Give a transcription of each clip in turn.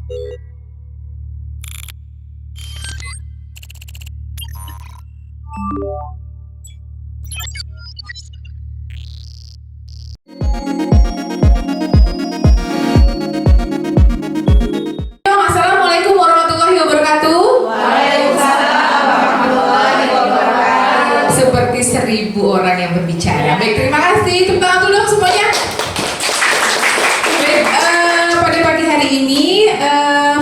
Assalamualaikum warahmatullahi wabarakatuh. Waalaikumsalam warahmatullahi wabarakatuh. Seperti 1000 orang yang berbicara. Baik, terima kasih. Tepuk tangan dulu dong semuanya. Baik, pada pagi hari ini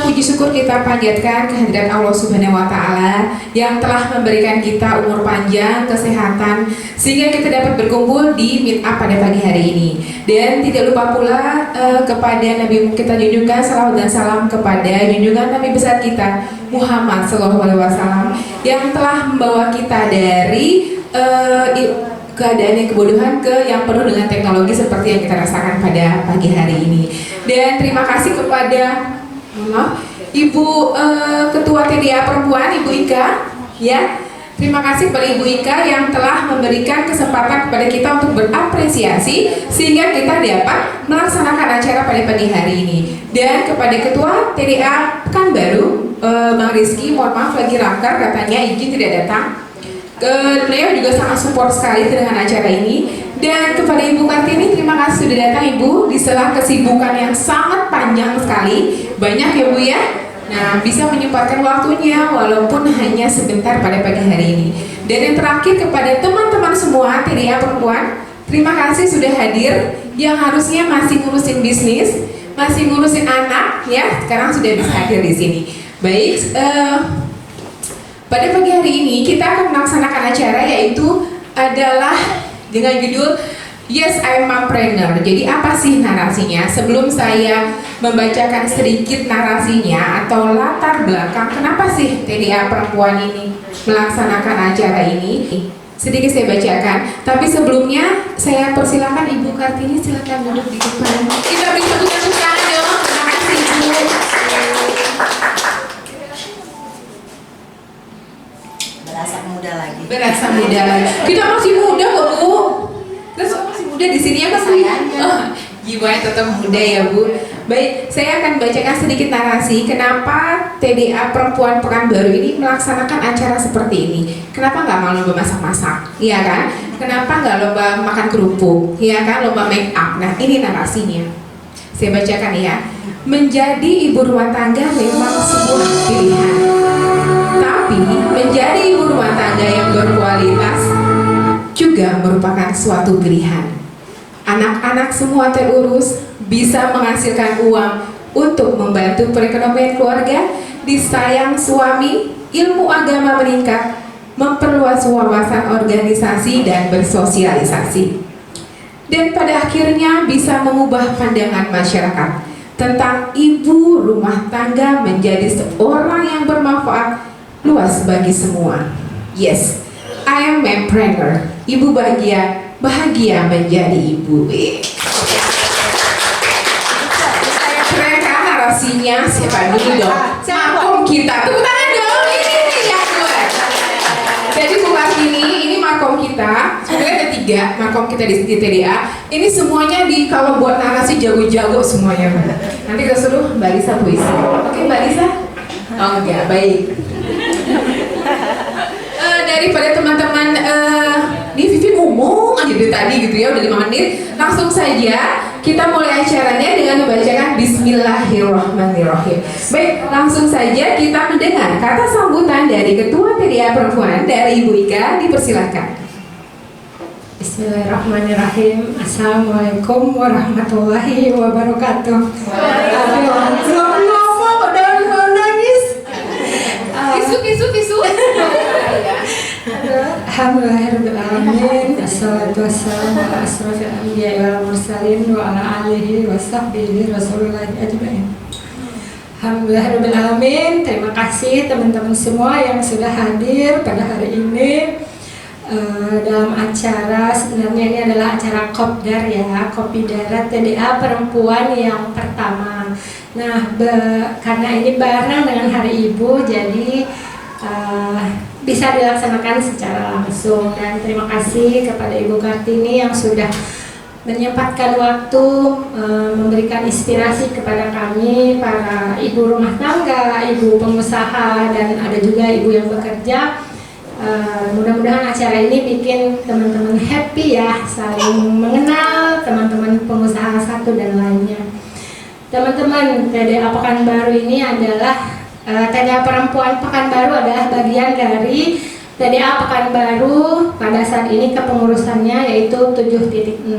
puji syukur kita panjatkan kehadirat Allah Subhanahu wa Ta'ala yang telah memberikan kita umur panjang, kesehatan, sehingga kita dapat berkumpul di meet up pada pagi hari ini. Dan tidak lupa pula kepada Nabi kita junjungkan salawat dan salam kepada junjungan Nabi besar kita Muhammad SAW yang telah membawa kita dari keadaan yang kebodohan ke yang penuh dengan teknologi seperti yang kita rasakan pada pagi hari ini. Dan terima kasih kepada Ibu Ketua TDA Perempuan, Ibu Ika, ya. Terima kasih kepada Ibu Ika yang telah memberikan kesempatan kepada kita untuk berapresiasi sehingga kita dapat melaksanakan acara pada pagi hari ini. Dan kepada Ketua TDA Pekanbaru, Bang Rizky, mohon maaf lagi rakar katanya izin tidak datang. Beliau juga sangat support sekali dengan acara ini. Dan kepada Ibu Kartini, terima kasih sudah datang Ibu di sela kesibukan yang sangat panjang sekali, banyak ya Bu ya. Nah, bisa menyempatkan waktunya walaupun hanya sebentar pada pagi hari ini. Dan yang terakhir kepada teman-teman semua TDA Perempuan, terima kasih sudah hadir. Yang harusnya masih ngurusin bisnis, masih ngurusin anak, ya sekarang sudah bisa hadir di sini. Baik. Pada pagi hari ini kita akan melaksanakan acara yaitu adalah dengan judul Yes, I'm Mompreneur. Jadi apa sih narasinya? Sebelum saya membacakan sedikit narasinya atau latar belakang kenapa sih TDA Perempuan ini melaksanakan acara ini, sedikit saya bacakan. Tapi sebelumnya saya persilakan Ibu Kartini, silakan duduk di depan. Kita beri tepuk tangan dong. Terima kasih Ibu. Berasa muda lagi. Berasa muda lagi. Kita masih muda kok Bu. Terus masih muda di sini ya Mas Sayangnya. Oh, jiwanya tetap muda ya Bu. Baik, saya akan bacakan sedikit narasi kenapa TDA Perempuan Pekanbaru ini melaksanakan acara seperti ini. Kenapa nggak mau lomba masak-masak, iya kan? Kenapa nggak lomba makan kerupuk, iya kan? Lomba make up. Nah, ini narasinya. Saya bacakan ya. Menjadi ibu rumah tangga memang sebuah pilihan. Tapi menjadi ibu rumah tangga yang berkualitas juga merupakan suatu pilihan. Anak-anak semua terurus, bisa menghasilkan uang untuk membantu perekonomian keluarga, disayang suami, ilmu agama meningkat, memperluas wawasan organisasi dan bersosialisasi. Dan pada akhirnya bisa mengubah pandangan masyarakat tentang ibu rumah tangga menjadi seorang yang bermanfaat luas bagi semua. Yes, I am mompreneur. Ibu bahagia, bahagia menjadi ibu. Keren kan narasinya? Siapa dulu dong? Makom kita. Tepuk tangan dong. Ini yang buat. Jadi Bu Kartini, ini makom kita. Sebenarnya ada 3 makom kita di TDA. Ini semuanya kalau buat narasi jago-jago semuanya. Nanti kita suruh Mbak Lisa puisi. Oke Mbak Lisa? Oh enggak, baik. Daripada teman-teman ini Vivi ngomong aja dari tadi gitu ya, udah 5 menit. Langsung saja kita mulai acaranya dengan membacakan Bismillahirrahmanirrahim. Baik, langsung saja kita mendengar kata sambutan dari Ketua TDA Perempuan dari Ibu Ika, dipersilahkan. Bismillahirrahmanirrahim. Assalamualaikum warahmatullahi wabarakatuh. Belum ngomong udah mau nangis. Tisu. Alhamdulillahirrahmanirrahim. Assalatu wassalamu ala asrafil anbiya'i wal mursalin wa ala alihi wa sahbihi rasulullah ajma'in. Alhamdulillahirrahmanirrahim. Terima kasih teman-teman semua yang sudah hadir pada hari ini dalam acara. Sebenarnya ini adalah acara kopdar ya, Kopi Darat TDA Perempuan yang pertama. Nah, karena ini bareng dengan Hari Ibu, jadi bisa dilaksanakan secara langsung. Dan terima kasih kepada Ibu Kartini yang sudah menyempatkan waktu memberikan inspirasi kepada kami para ibu rumah tangga, ibu pengusaha, dan ada juga ibu yang bekerja. Mudah-mudahan acara ini bikin teman-teman happy ya, saling mengenal teman-teman pengusaha satu dan lainnya. Teman-teman, TDA Pekanbaru ini adalah TDA Perempuan Pekanbaru adalah bagian dari TDA Pekanbaru pada saat ini kepengurusannya yaitu 7.0.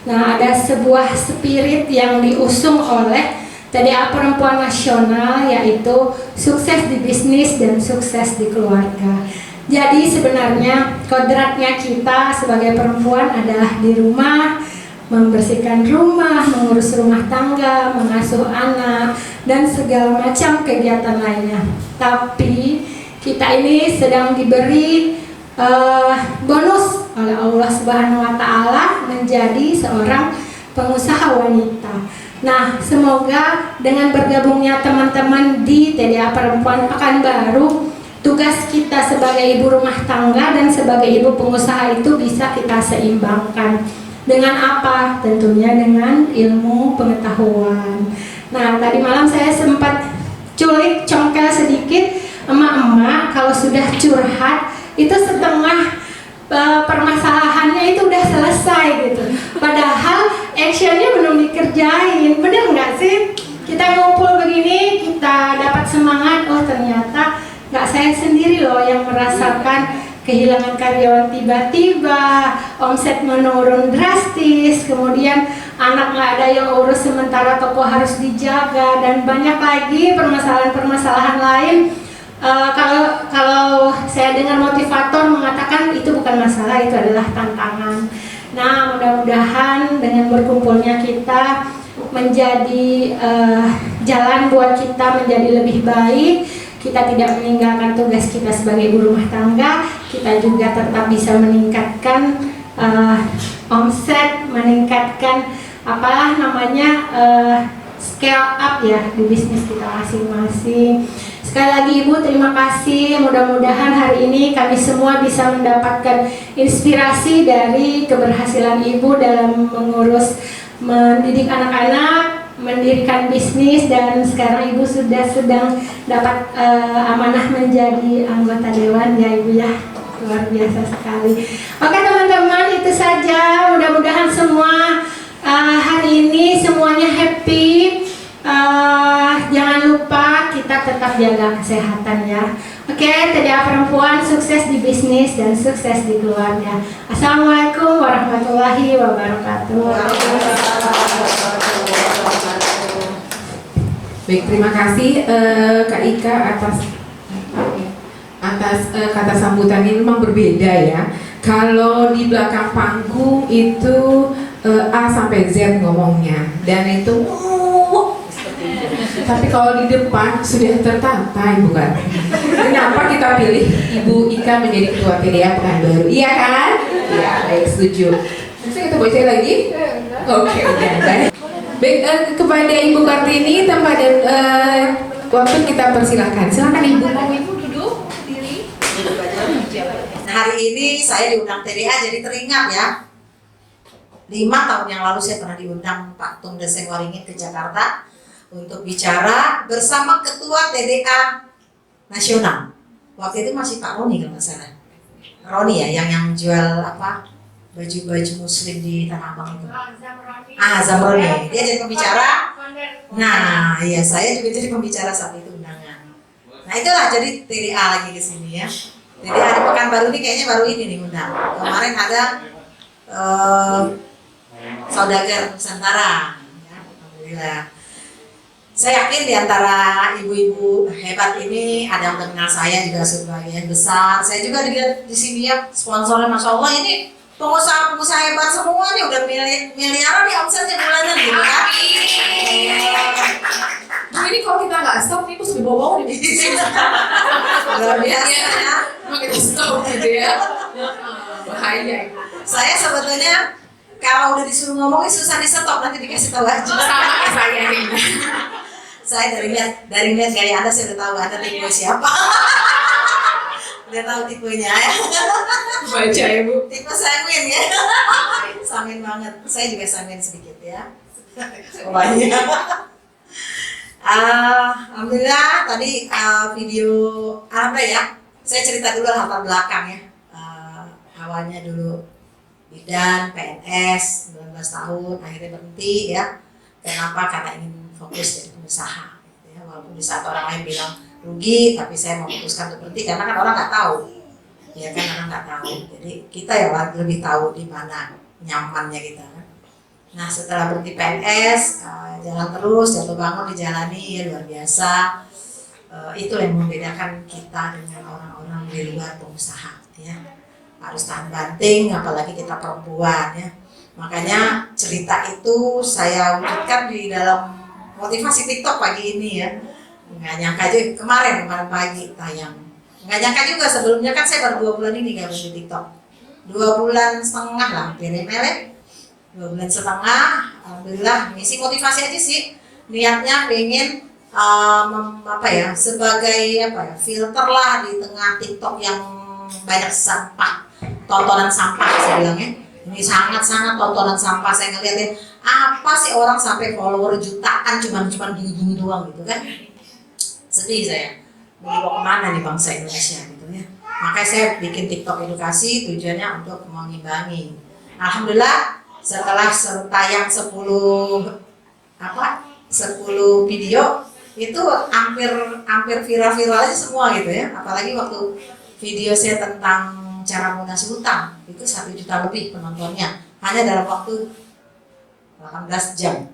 Nah, ada sebuah spirit yang diusung oleh TDA Perempuan Nasional yaitu sukses di bisnis dan sukses di keluarga. Jadi sebenarnya kodratnya kita sebagai perempuan adalah di rumah, membersihkan rumah, mengurus rumah tangga, mengasuh anak, dan segala macam kegiatan lainnya. Tapi kita ini sedang diberi bonus oleh Allah Subhanahu wa Ta'ala menjadi seorang pengusaha wanita. Nah, semoga dengan bergabungnya teman-teman di TDA Perempuan Pekanbaru, tugas kita sebagai ibu rumah tangga dan sebagai ibu pengusaha itu bisa kita seimbangkan. Dengan apa? Tentunya dengan ilmu pengetahuan. Nah, tadi malam saya sempat culik congkel sedikit. Emak-emak kalau sudah curhat itu setengah permasalahannya itu udah selesai gitu. Padahal actionnya belum dikerjain. Bener nggak sih? Kita ngumpul begini, kita dapat semangat. Oh ternyata nggak saya sendiri loh yang merasakan kehilangan karyawan tiba-tiba, omset menurun drastis, kemudian anak nggak ada yang urus sementara toko harus dijaga, dan banyak lagi permasalahan-permasalahan lain. Kalau saya dengar motivator mengatakan itu bukan masalah, itu adalah tantangan. Nah, mudah-mudahan dengan berkumpulnya kita menjadi jalan buat kita menjadi lebih baik. Kita tidak meninggalkan tugas kita sebagai ibu rumah tangga. Kita juga tetap bisa meningkatkan omset, meningkatkan scale up ya di bisnis kita masing-masing. Sekali lagi Ibu, terima kasih. Mudah-mudahan hari ini kami semua bisa mendapatkan inspirasi dari keberhasilan Ibu dalam mengurus, mendidik anak-anak, mendirikan bisnis, dan sekarang Ibu sedang dapat amanah menjadi anggota dewan ya Ibu ya. Luar biasa sekali. Oke teman-teman, itu saja. Mudah-mudahan semua hari ini semuanya happy. Jangan lupa kita tetap jaga kesehatan ya. Oke, TDA Perempuan sukses di bisnis dan sukses di keluarga. Assalamualaikum warahmatullahi wabarakatuh. Baik, terima kasih Kak Ika atas kata sambutan ini. Memang berbeda ya. Kalau di belakang panggung itu A sampai Z ngomongnya, dan itu tapi kalau di depan sudah tertata, Ibu kan? Kenapa kita pilih Ibu Ika menjadi ketua TDA Pekanbaru? Iya kan? Iya, baik, setuju. Bisa kita baca lagi? Oke, udah. Baik, kepada Ibu Kartini, tempat dan waktu kita persilahkan. Silakan Ibu. Ibu duduk, diri. Hari ini saya diundang TDA jadi teringat ya. 5 tahun yang lalu saya pernah diundang Pak Tung Deseng Waringin ke Jakarta untuk bicara bersama Ketua TDA Nasional. Waktu itu masih Pak Roni kalau nggak salah. Roni ya, yang jual baju-baju muslim di Tanah Abang itu. Zamroni. Dia jadi pembicara. Nah, iya saya juga jadi pembicara saat itu undangan. Nah itulah jadi TDA lagi ke sini ya. TDA di Pekanbaru ini kayaknya baru ini nih undang. Kemarin ada Saudagar Nusantara. Ya, alhamdulillah. Saya yakin di antara ibu-ibu hebat ini ada yang mengenal saya juga sebagian besar. Saya juga dilihat di sini ya, sponsornya Masya Allah ini pengusaha-pengusaha hebat semua nih, udah miliaran nih omsetnya bulanan gitu kan. Ini kalau kita nggak stop nih, terus dibawa di bisnis. Luar biasa ya. Mau kita stop gitu ya. Bahaya. Saya sebetulnya kalau udah disuruh ngomongin susah di stop, nanti dikasih tahu aja. Sama kayak saya nih. Saya dari lihat gaya Anda saya udah tahu Anda tipe siapa. Udah tahu tipenya ya. Baca Ibu. Tipe sanguin ya. Sanguin banget. Saya juga sanguin sedikit ya. Banyak. Alhamdulillah tadi video apa ya? Saya cerita dulu latar belakang ya. Awalnya dulu bidan, PNS, 19 tahun, akhirnya berhenti ya. Kenapa? Karena ingin fokus jadi pengusaha. Gitu ya. Walaupun di saat orang lain bilang rugi, tapi saya memutuskan untuk berhenti karena kan orang nggak tahu. Ya kan orang nggak tahu. Jadi kita ya lebih tahu di mana nyamannya kita. Nah setelah berhenti PNS, jalan terus, jatuh bangun dijalani ya luar biasa. Itu yang membedakan kita dengan orang-orang di luar pengusaha ya. Harus tahan banting, apalagi kita perempuan ya. Makanya cerita itu saya wujudkan di dalam motivasi TikTok pagi ini ya. Nggak nyangka aja kemarin pagi tayang. Nggak nyangka juga sebelumnya kan saya baru 2 bulan ini gabung di TikTok. 2 bulan setengah lah, melek. 2 bulan setengah, alhamdulillah ngisi motivasi aja sih. Niatnya pengen sebagai filter lah di tengah TikTok yang banyak sampah, tontonan sampah saya bilangnya. Ini sangat-sangat tontonan sampah. Saya ngeliatin apa sih orang sampai follower jutaan cuman gini-gini doang gitu kan. Sedih saya. Mau dibawa kemana nih bangsa Indonesia gitu ya. Makanya saya bikin TikTok edukasi tujuannya untuk mengimbangi. Alhamdulillah setelah tayang 10 video itu hampir viral aja semua gitu ya. Apalagi waktu video saya tentang cara melunasi hutang itu 1 juta lebih penontonnya hanya dalam waktu 18 jam.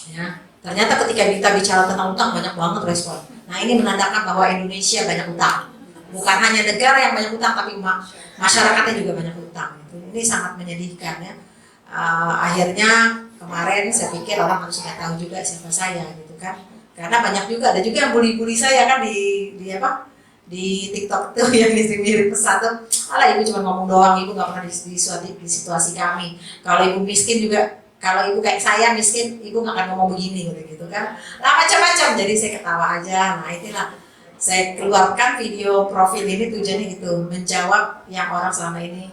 Ya, ternyata ketika kita bicara tentang hutang banyak banget respon. Nah ini menandakan bahwa Indonesia banyak hutang. Bukan hanya negara yang banyak hutang, tapi masyarakatnya juga banyak hutang. Ini sangat menyedihkan ya. Akhirnya kemarin saya pikir orang harus sudah tahu juga siapa saya gitu kan. Karena banyak juga, ada juga yang bully saya kan di TikTok tuh yang mirip pesan tuh, alah ibu cuma ngomong doang, ibu nggak pernah di situasi kami. Kalau ibu miskin juga, kalau ibu kayak saya miskin, ibu nggak akan ngomong begini gitu kan. Nah macam-macam, jadi saya ketawa aja. Nah itulah saya keluarkan video profil ini tujuannya gitu, menjawab yang orang selama ini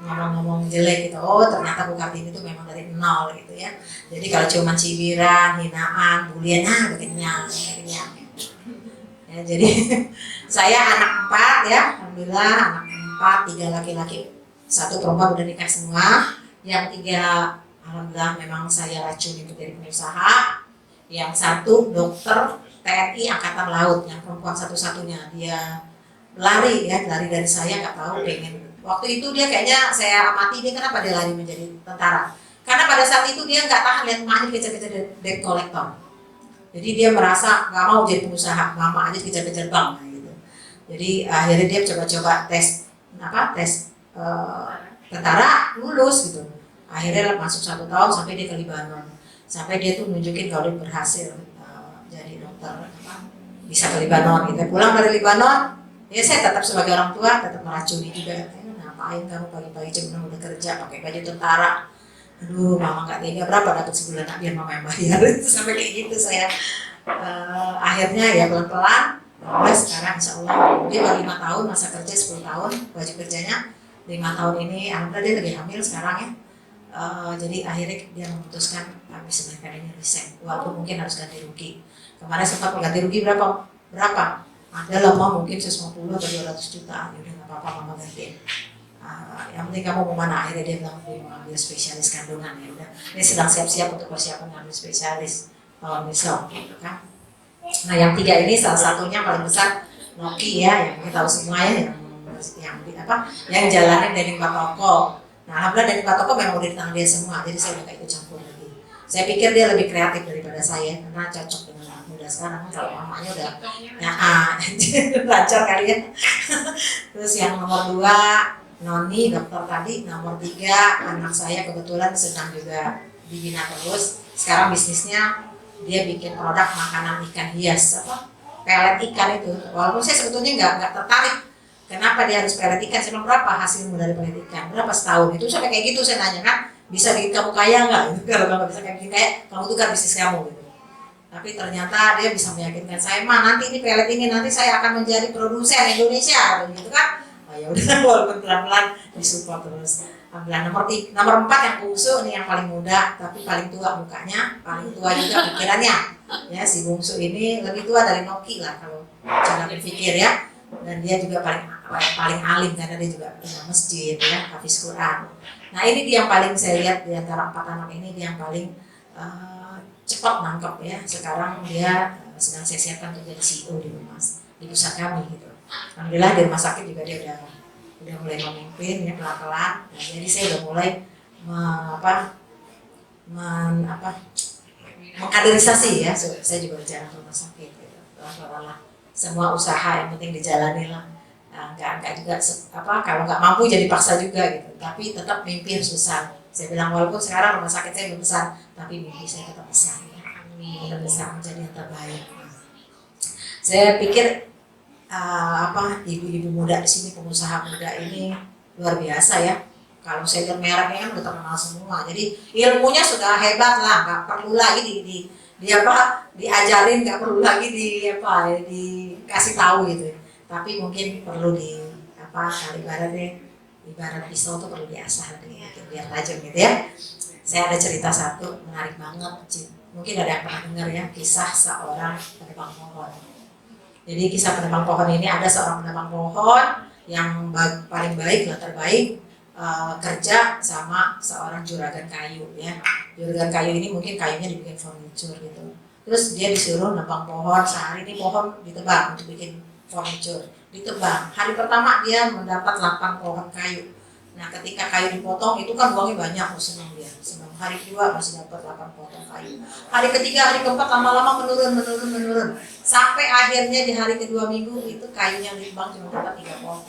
ngomong-ngomong jelek gitu. Oh ternyata Bu Kartini itu memang dari nol gitu ya. Jadi kalau cuma cibiran, hinaan, bulian, begininya. Ya, jadi saya anak 4 ya, alhamdulillah anak 4, 3 laki-laki, 1 perempuan udah nikah semua. Yang 3 alhamdulillah memang saya racuni untuk jadi pengusaha. Yang 1 dokter TNI Angkatan Laut, yang perempuan satu-satunya. Dia lari dari saya, nggak tahu pengen. Waktu itu dia kayaknya saya amati dia kenapa dia lari menjadi tentara. Karena pada saat itu dia nggak tahan lihat emaknya dikejar-kejar debt collector. Jadi dia merasa nggak mau jadi pengusaha, mama aja dikejar-kejar bank gitu. Jadi akhirnya dia coba-coba tes tentara, lulus gitu. Akhirnya masuk 1 tahun sampai dia ke Libanon. Sampai dia tuh nunjukin kalau dia berhasil jadi dokter bisa ke Libanon gitu. Pulang dari Libanon, ya saya tetap sebagai orang tua tetap meracuni juga. Ngapain kamu pagi-pagi jam 6 udah kerja pakai baju tentara? Aduh, mama nggak tega, berapa dapat sebulan biar mama yang bayar. Sampai kayak gitu saya. Akhirnya ya pelan-pelan. Sekarang insya Allah dia baru 5 tahun masa kerja, 10 tahun wajib kerjanya. 5 tahun ini alhamdulillah dia lagi hamil sekarang ya. Jadi akhirnya dia memutuskan habis sebenarnya ini resign. Walaupun mungkin harus ganti rugi. Kemarin sempat ganti rugi berapa? Ada lama mungkin 150 atau 200 juta. Ya udah nggak apa-apa mama gantiin. Yang penting kamu mau mana, akhirnya dia bilang gue mau ambil spesialis kandungan. Ya udah, ini sedang siap-siap untuk persiapan ngambil spesialis tahun besok gitu kan. Nah yang 3 ini salah satunya paling besar Noki ya, yang kita tahu semua ya, yang jalanin dari 4 toko. Nah alhamdulillah dari 4 toko memang udah di tangan dia semua, jadi saya udah gak ikut campur lagi. Saya pikir dia lebih kreatif daripada saya karena cocok dengan anak muda sekarang. Kalau mamanya udah lancar kali ya. Terus yang nomor 2 Noni, dokter tadi. Nomor 3 anak saya kebetulan sedang juga dibina terus. Sekarang bisnisnya dia bikin produk makanan ikan hias, pelet ikan itu. Walaupun saya sebetulnya nggak tertarik. Kenapa dia harus pelet ikan? Saya bilang berapa hasilmu dari pelet ikan? Berapa setahun? Itu sampai kayak gitu saya nanya kan. Bisa bikin kamu kaya nggak? Kalau nggak bisa kayak bikin kaya, kamu tukar bisnis kamu gitu. Tapi ternyata dia bisa meyakinkan saya, "Ma, nanti ini pelet ini nanti saya akan menjadi produsen Indonesia," gitu kan. Oh ya udah, walaupun pelan-pelan disupport terus. Alhamdulillah. Nomor 4 yang bungsu, ini yang paling muda tapi paling tua mukanya, paling tua juga pikirannya. Ya, si bungsu ini lebih tua dari Noki lah kalau cara berpikir ya. Dan dia juga paling alim karena dia juga punya masjid ya, hafiz Quran. Nah, ini dia yang paling saya lihat di antara 4 anak ini, dia yang paling cepat nangkep ya. Sekarang dia sedang saya siapkan untuk jadi CEO di pusat kami gitu. Alhamdulillah di rumah sakit juga dia udah mulai memimpin ya pelan-pelan. Nah, jadi saya udah mulai mengkaderisasi ya. Saya juga bicara rumah sakit gitu. Pelan-pelan lah. Semua usaha yang penting dijalani lah. Nah, enggak juga kalau nggak mampu jadi paksa juga gitu. Tapi tetap mimpi harus besar. Saya bilang walaupun sekarang rumah sakit saya belum besar, tapi mimpi saya tetap besar. Tetap besar menjadi yang terbaik. Saya pikir ibu-ibu muda di sini, pengusaha muda ini luar biasa ya. Kalau saya lihat mereknya kan udah terkenal semua. Jadi ilmunya sudah hebat lah, nggak perlu lagi diajarin, nggak perlu lagi dikasih tahu gitu. Tapi mungkin perlu ibarat pisau tuh perlu diasah lagi gitu, biar tajam gitu ya. Saya ada cerita satu menarik banget, mungkin ada yang pernah dengar ya, kisah seorang penebang pohon. Jadi kisah penebang pohon ini, ada seorang penebang pohon yang paling baik lah, terbaik, kerja sama seorang juragan kayu ya. Juragan kayu ini mungkin kayunya dibikin furniture gitu. Terus dia disuruh nebang pohon, sehari ini pohon ditebang untuk bikin furniture. Ditebang, hari pertama dia mendapat 8 pohon kayu. Nah, ketika kayu dipotong itu kan uangnya banyak, senang dia. Senang. Hari kedua masih dapat 8 potong kayu. Hari ketiga, hari keempat lama-lama menurun. Sampai akhirnya di hari kedua minggu itu kayunya ditebang cuma dapat 3 potong.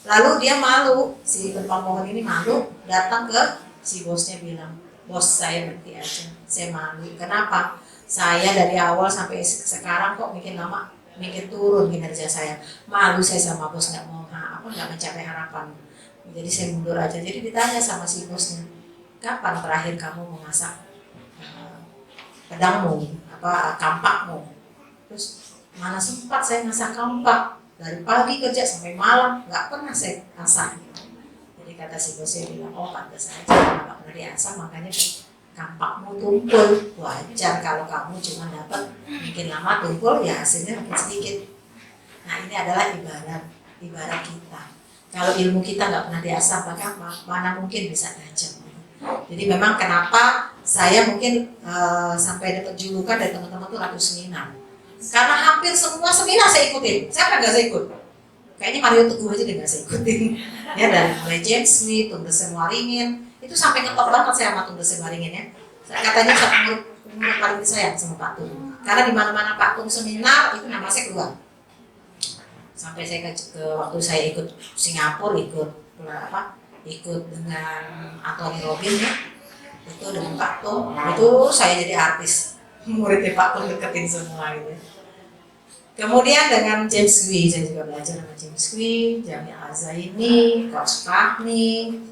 Lalu dia malu, si penebang pohon ini malu, datang ke si bosnya bilang, "Bos, saya berhenti aja. Saya malu. Kenapa? Saya dari awal sampai sekarang kok makin lama makin turun kinerja saya. Malu saya sama bos, nggak mencapai harapan. Jadi saya mundur aja." Jadi ditanya sama si bosnya, "Kapan terakhir kamu memasak pedangmu, kampakmu?" Terus, "Mana sempat saya masak kampak, dari pagi kerja sampai malam nggak pernah saya asah." Jadi kata si bosnya bilang, "Oh, pantas saja nggak pernah diasah, makanya kampakmu tumpul. Wajar kalau kamu cuma dapat makin lama tumpul ya hasilnya makin sedikit." Nah, ini adalah ibarat kita. Kalau ilmu kita nggak pernah diasah, maka mana mungkin bisa tajam. Jadi memang kenapa saya mungkin sampai dapat julukan dari teman-teman tuh Ratu Seminar. Karena hampir semua seminar saya ikutin. Siapa nggak saya ikut? Kayaknya Mario Teguh aja deh nggak saya ikutin. Ya, dari mulai James Smith, Tung Desem Waringin, itu sampai ngetop banget saya sama Tung Desem Waringin ya. Saya katanya umur paling disayang sama Pak Tung. Karena di mana-mana Pak Tung seminar itu nama saya keluar. Sampai saya ke waktu saya ikut Singapura, ikut dengan Anthony Robbins ya, itu dengan Pak Tung, itu saya jadi artis, muridnya Pak Tung deketin semua gitu. Kemudian dengan James Gui, saya juga belajar dengan James Gui, Jamil Azaini, Coach Fahmi,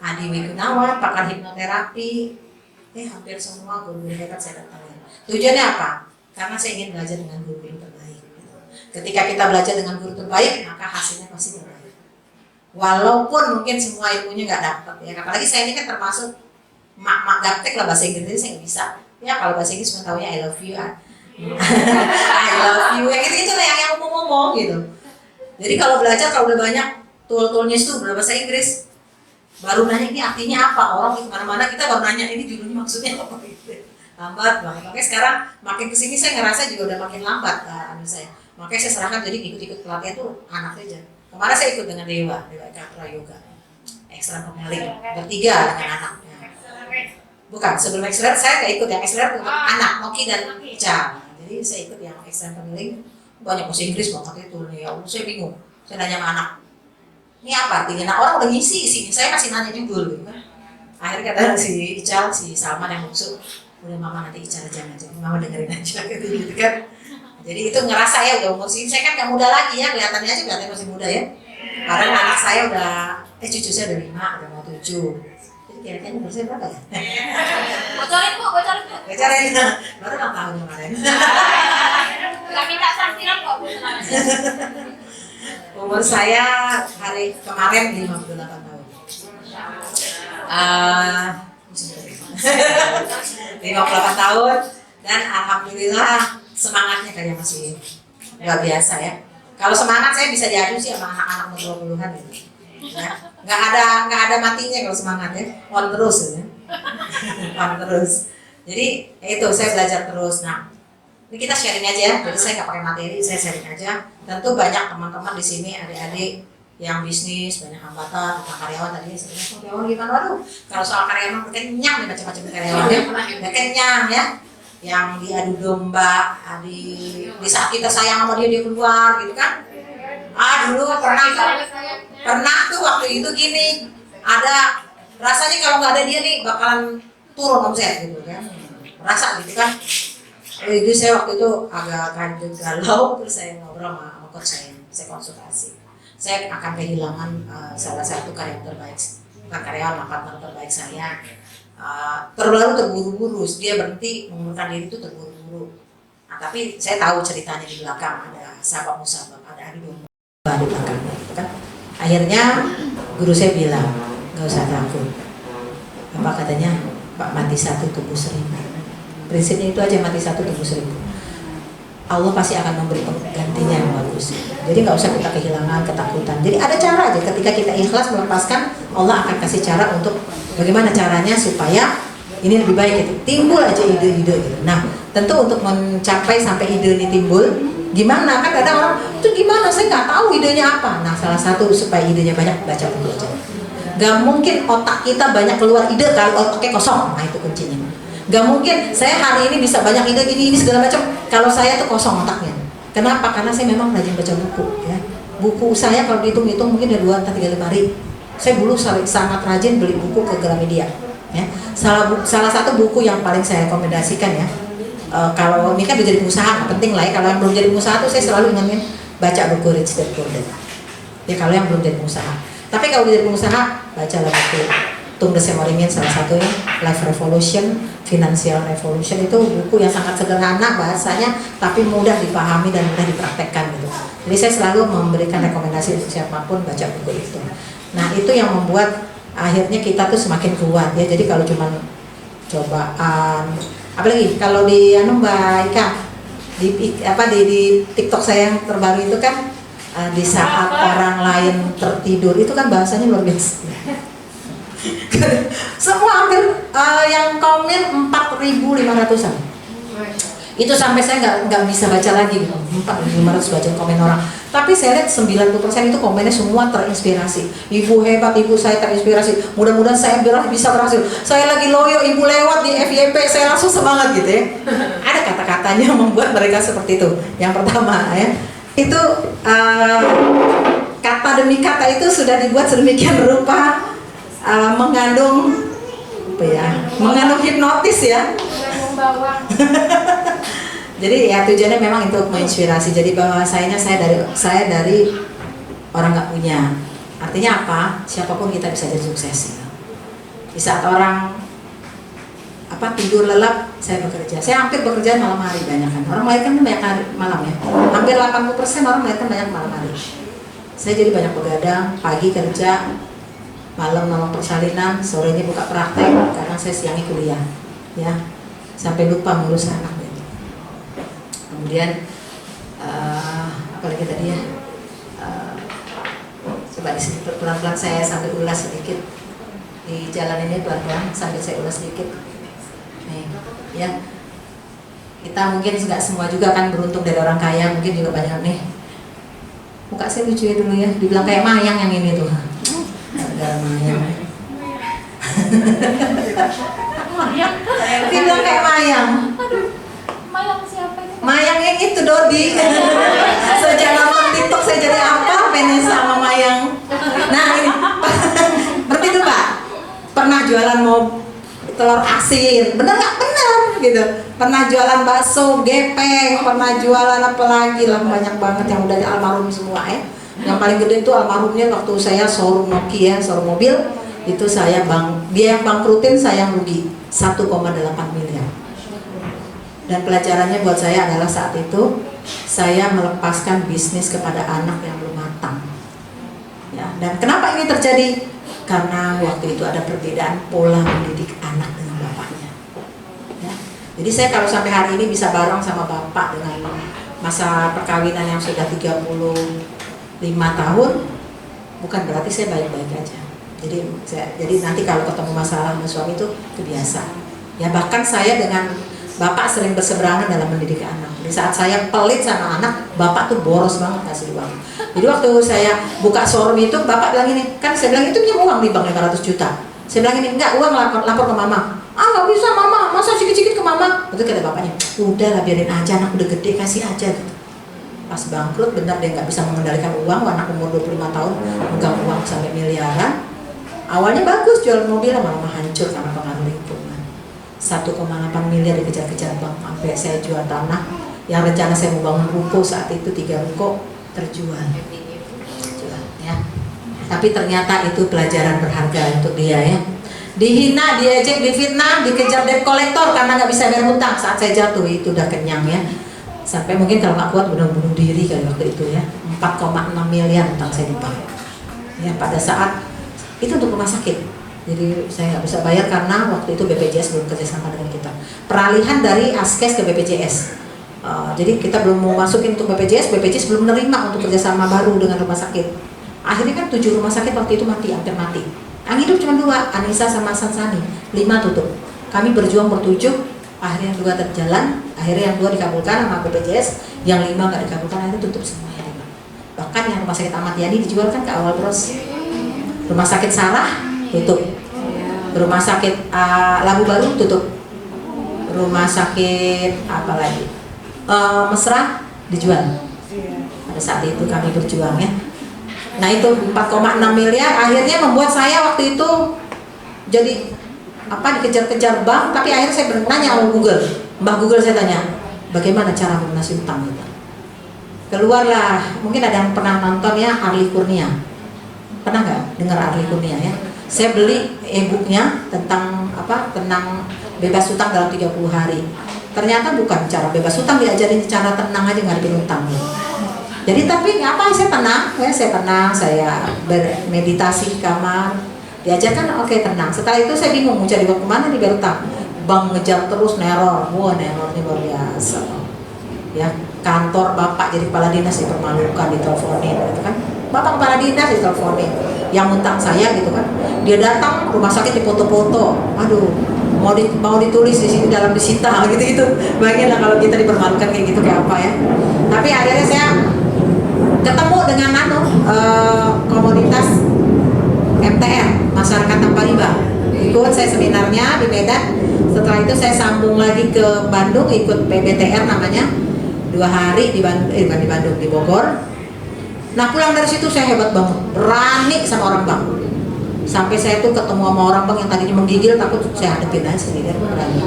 Adi Wigunawan, pakar hipnoterapi, hampir semua guru hebat saya datangin. Tujuannya apa? Karena saya ingin belajar dengan guru yang terbaik. Ketika kita belajar dengan guru terbaik, maka hasilnya pasti terbaik. Walaupun mungkin semua ilmunya nggak dapat ya. Apalagi saya ini kan termasuk mak gaptek lah, bahasa Inggris saya nggak bisa. Ya kalau bahasa Inggris cuma taunya I love you, I love you, ya gitu lah yang umum-umum gitu. Jadi kalau belajar, kalau udah banyak tool-toolnya itu berbahasa Inggris, baru nanya ini artinya apa, orang di kemana-mana kita baru nanya ini judulnya maksudnya apa gitu. Lambat banget. Makanya sekarang makin kesini saya ngerasa juga udah makin lambat saya. Makanya saya serahkan jadi ikut-ikut pelatihan tuh anak aja. Kemarin saya ikut dengan Dewa Eka Prayoga, Extra Compelling, bertiga dengan anaknya. Bukan, sebelum Extra saya nggak ikut yang Extra untuk anak, Noki dan Ica. Jadi saya ikut yang Extra Compelling, banyak bahasa Inggris banget itu nih. Ya, saya bingung. Saya nanya sama anak, ini apa artinya? Nah, orang udah ngisi isinya, saya masih nanya juga gitu kan. Akhirnya kata si Ica, si Salman yang maksud, udah mama nanti Ica aja, mama dengerin aja gitu kan. Jadi itu ngerasa ya udah umur segini, saya kan gak muda lagi ya, kelihatannya aja masih muda ya. Padahal anak saya udah, cucu saya udah 5, udah mau 7. Jadi kira-kira umur saya berapa ya? Bocorin Bu. Bocorin, baru 6 tahun kemarin. Gak minta sanksiran kok Bu. Umur saya hari kemarin 58 tahun. 58 tahun dan alhamdulillah semangatnya kayak masih luar biasa ya. Kalau semangat saya bisa diadu sih sama anak-anak umur 20-an gitu. Ya. Nggak ada matinya kalau semangat ya. On terus ya. On terus. Jadi itu saya belajar terus. Nah, ini kita sharing aja ya. Jadi saya nggak pakai materi, saya sharing aja. Tentu banyak teman-teman di sini adik-adik yang bisnis, banyak hambatan tentang karyawan tadi. Saya bilang, karyawan gimana? Waduh, kalau soal karyawan kenyang nih macam-macam karyawan ya. Udah kenyang ya. Yang diadu domba, di saat kita sayang sama dia keluar gitu kan. Dulu pernah tuh waktu itu gini, ada rasanya kalau nggak ada dia nih bakalan turun omset gitu kan. Rasa gitu kan. Jadi saya waktu itu agak kaget galau, terus saya ngobrol sama coach saya konsultasi. Saya akan kehilangan salah satu karyawan terbaik, bukan karyawan, partner terbaik saya. Terlalu terburu-buru, dia berhenti mengundurkan diri itu terburu-buru. Nah, tapi saya tahu ceritanya di belakang, ada sahabat musabab, ada adu domba di belakangnya, kan? Akhirnya guru saya bilang, nggak usah takut. Apa katanya? Pak, mati satu tumbuh seribu. Prinsipnya itu aja, mati satu tumbuh seribu. Allah pasti akan memberi penggantinya yang bagus. Jadi nggak usah kita kehilangan ketakutan. Jadi ada cara aja ketika kita ikhlas melepaskan, Allah akan kasih cara untuk bagaimana caranya supaya ini lebih baik gitu. Timbul aja ide-ide gitu. Nah, tentu untuk mencapai sampai ide ini timbul, gimana kan ada orang itu gimana saya nggak tahu idenya apa. Nah, salah satu supaya idenya banyak, baca buku aja. Gak mungkin otak kita banyak keluar ide kalau otaknya kosong. Nah, itu kuncinya. Gak mungkin saya hari ini bisa banyak ide gini segala macam kalau saya tuh kosong otaknya. Kenapa? Karena saya memang rajin baca buku ya. Buku saya kalau dihitung-hitung mungkin ada 2 atau 3 lemari. Saya dulu sangat rajin beli buku ke Gramedia ya. Salah satu buku yang paling saya rekomendasikan ya. Kalau ini kan udah jadi pengusaha, penting lah ya. Kalau yang belum jadi pengusaha tuh saya selalu ingin baca buku Rich Dad Poor Dad. Ya kalau yang belum jadi pengusaha. Tapi kalau udah jadi pengusaha, bacalah buku Tung de Semoringin, salah satunya Life Revolution, Financial Revolution. Itu buku yang sangat sederhana bahasanya, tapi mudah dipahami dan mudah dipraktekkan gitu. Jadi saya selalu memberikan rekomendasi untuk siapapun baca buku itu. Nah itu yang membuat akhirnya kita tuh semakin kuat ya. Jadi kalau cuma cobaan, apalagi kalau di Mbak Ika di TikTok saya yang terbaru itu kan di saat orang lain tertidur itu kan bahasanya luar biasa. Semua hampir yang komen 4.500-an. Itu sampai saya nggak bisa baca lagi 4.500 baca komen orang. Tapi saya lihat 90% itu komennya semua terinspirasi. Ibu hebat, ibu saya terinspirasi. Mudah-mudahan saya bisa berhasil. Saya lagi loyo, ibu lewat di FYP, saya langsung semangat gitu ya. Ada kata-katanya yang membuat mereka seperti itu. Yang pertama ya, itu kata demi kata itu sudah dibuat sedemikian rupa. Mengandung apa ya? Mengandung hipnotis ya. Jadi ya tujuannya memang untuk menginspirasi. Jadi bahwa saya dari orang nggak punya. Artinya apa? Siapapun kita bisa jadi sukses. Di saat orang tidur lelap, saya bekerja. Saya hampir bekerja malam hari banyak kan. Orang lain kan banyak hari, malam ya. Hampir 80% orang lain kan banyak malam hari. Saya jadi banyak begadang, pagi kerja, malam nolong persalinan, sorenya buka praktek karena saya siangnya kuliah ya, sampai lupa ngurus anak gitu. Kemudian apalagi tadi ya, coba di sini pelan-pelan saya sambil ulas sedikit di jalan ini, pelan-pelan sambil saya ulas sedikit nih ya. Kita mungkin nggak semua juga kan beruntung dari orang kaya, mungkin juga banyak nih. Muka saya lucu ya dulu ya, dibilang kayak mayang yang ini tuh. Mayang. Dibilang kayak mayang. Mayang siapa ini? Mayang yang itu Dodi. Sejak nonton TikTok saya jadi apa? Penis sama mayang. Nah ini, berarti itu Pak pernah jualan telur asin, bener nggak? Bener gitu. Pernah jualan bakso gepeng, pernah jualan apa lagi lah, banyak banget yang udah almarhum semua ya. Yang paling gede itu almarhumnya waktu saya showroom Nokia, showroom mobil, Itu dia yang bangkrutin, saya yang rugi 1,8 miliar. Dan pelajarannya buat saya adalah saat itu saya melepaskan bisnis kepada anak yang belum matang. Ya, dan kenapa ini terjadi? Karena waktu itu ada perbedaan pola mendidik anak dengan bapaknya. Ya. Jadi saya kalau sampai hari ini bisa bareng sama bapak dengan masa perkawinan yang sudah 35 tahun, bukan berarti saya baik-baik aja. Jadi nanti kalau ketemu masalah sama suami itu kebiasa. Ya bahkan saya dengan bapak sering berseberangan dalam mendidik anak. Di saat saya pelit sama anak, bapak tuh boros banget kasih uang. Jadi waktu saya buka showroom itu, bapak bilang ini, kan saya bilang itu punya uang di bank 500 juta. Saya bilang ini, enggak, uang lapor ke mama. Ah nggak bisa mama, masa sikit-sikit ke mama. Itu kata bapaknya, udah lah biarin aja, anak udah gede, kasih aja gitu. Pas bangkrut benar dia nggak bisa mengendalikan uang, anak umur 25 tahun megang uang sampai miliaran. Awalnya bagus jual mobil, lama-lama hancur karena pengaruh lingkungan. 1,8 miliar dikejar-kejar bank, sampai saya jual tanah yang rencana saya mau bangun ruko saat itu 3 ruko terjual. Ya. Tapi ternyata itu pelajaran berharga untuk dia ya. Dihina, diejek, difitnah, dikejar debt collector karena nggak bisa bayar hutang. Saat saya jatuh itu udah kenyang ya. Sampai mungkin kalau nggak kuat bunuh diri kali waktu itu ya. 4,6 miliar hutang saya di bank. Ya pada saat itu untuk rumah sakit. Jadi saya nggak bisa bayar karena waktu itu BPJS belum kerjasama dengan kita. Peralihan dari Askes ke BPJS. Jadi kita belum mau masukin untuk BPJS belum menerima untuk kerjasama baru dengan rumah sakit. Akhirnya kan 7 rumah sakit waktu itu hampir mati. Yang hidup cuma 2, Anissa sama Sansani. 5 tutup. Kami berjuang ber-7, akhirnya yang 2 terjalan, akhirnya yang 2 dikabulkan sama BPJS, yang 5 nggak dikabulkan, akhirnya tutup semuanya 5. Bahkan yang rumah sakit Ahmad Yani dijual kan ke awal terus. Rumah sakit Sarah tutup. Rumah sakit Labu Baru tutup. Rumah sakit apa lagi? Mesra dijual. Pada saat itu kami berjuang ya. Nah itu 4,6 miliar akhirnya membuat saya waktu itu jadi dikejar-kejar bank, tapi akhirnya saya bertanya sama Google. Mbah Google saya tanya, bagaimana cara melunasi utang itu? Keluarlah, mungkin ada yang pernah nonton ya Arlie Kurnia. Pernah nggak dengar Arlie Kurnia ya? Saya beli e-booknya tentang bebas utang dalam 30 hari. Ternyata bukan cara bebas utang, diajarin cara tenang aja ngadepin utang. Jadi tapi saya tenang, saya bermeditasi di kamar, diajarkan oke, tenang. Setelah itu saya bingung mau cari uang kemana di utang. Bank ngejar terus, neror, nerornya luar biasa. Ya kantor bapak jadi kepala dinas dipermalukan, diteleponin, gitu kan? Bapak kepala dinas diteleponin, yang utang saya gitu kan? Dia datang rumah sakit dipoto-foto, aduh. Mau ditulis di sini dalam disita gitu. Bayangin lah kalau kita dipermalukan kayak gitu kayak apa ya. Tapi akhirnya saya ketemu dengan komunitas MTR, masyarakat tanpa riba. Ikut saya seminarnya di Medan. Setelah itu saya sambung lagi ke Bandung, ikut PBTR namanya 2 hari di Bandung, di Bogor. Nah pulang dari situ saya hebat banget, berani sama orang bank. Sampai saya tuh ketemu sama orang bank yang tadinya menggigil, takut saya hadapin aja sendiri, berani.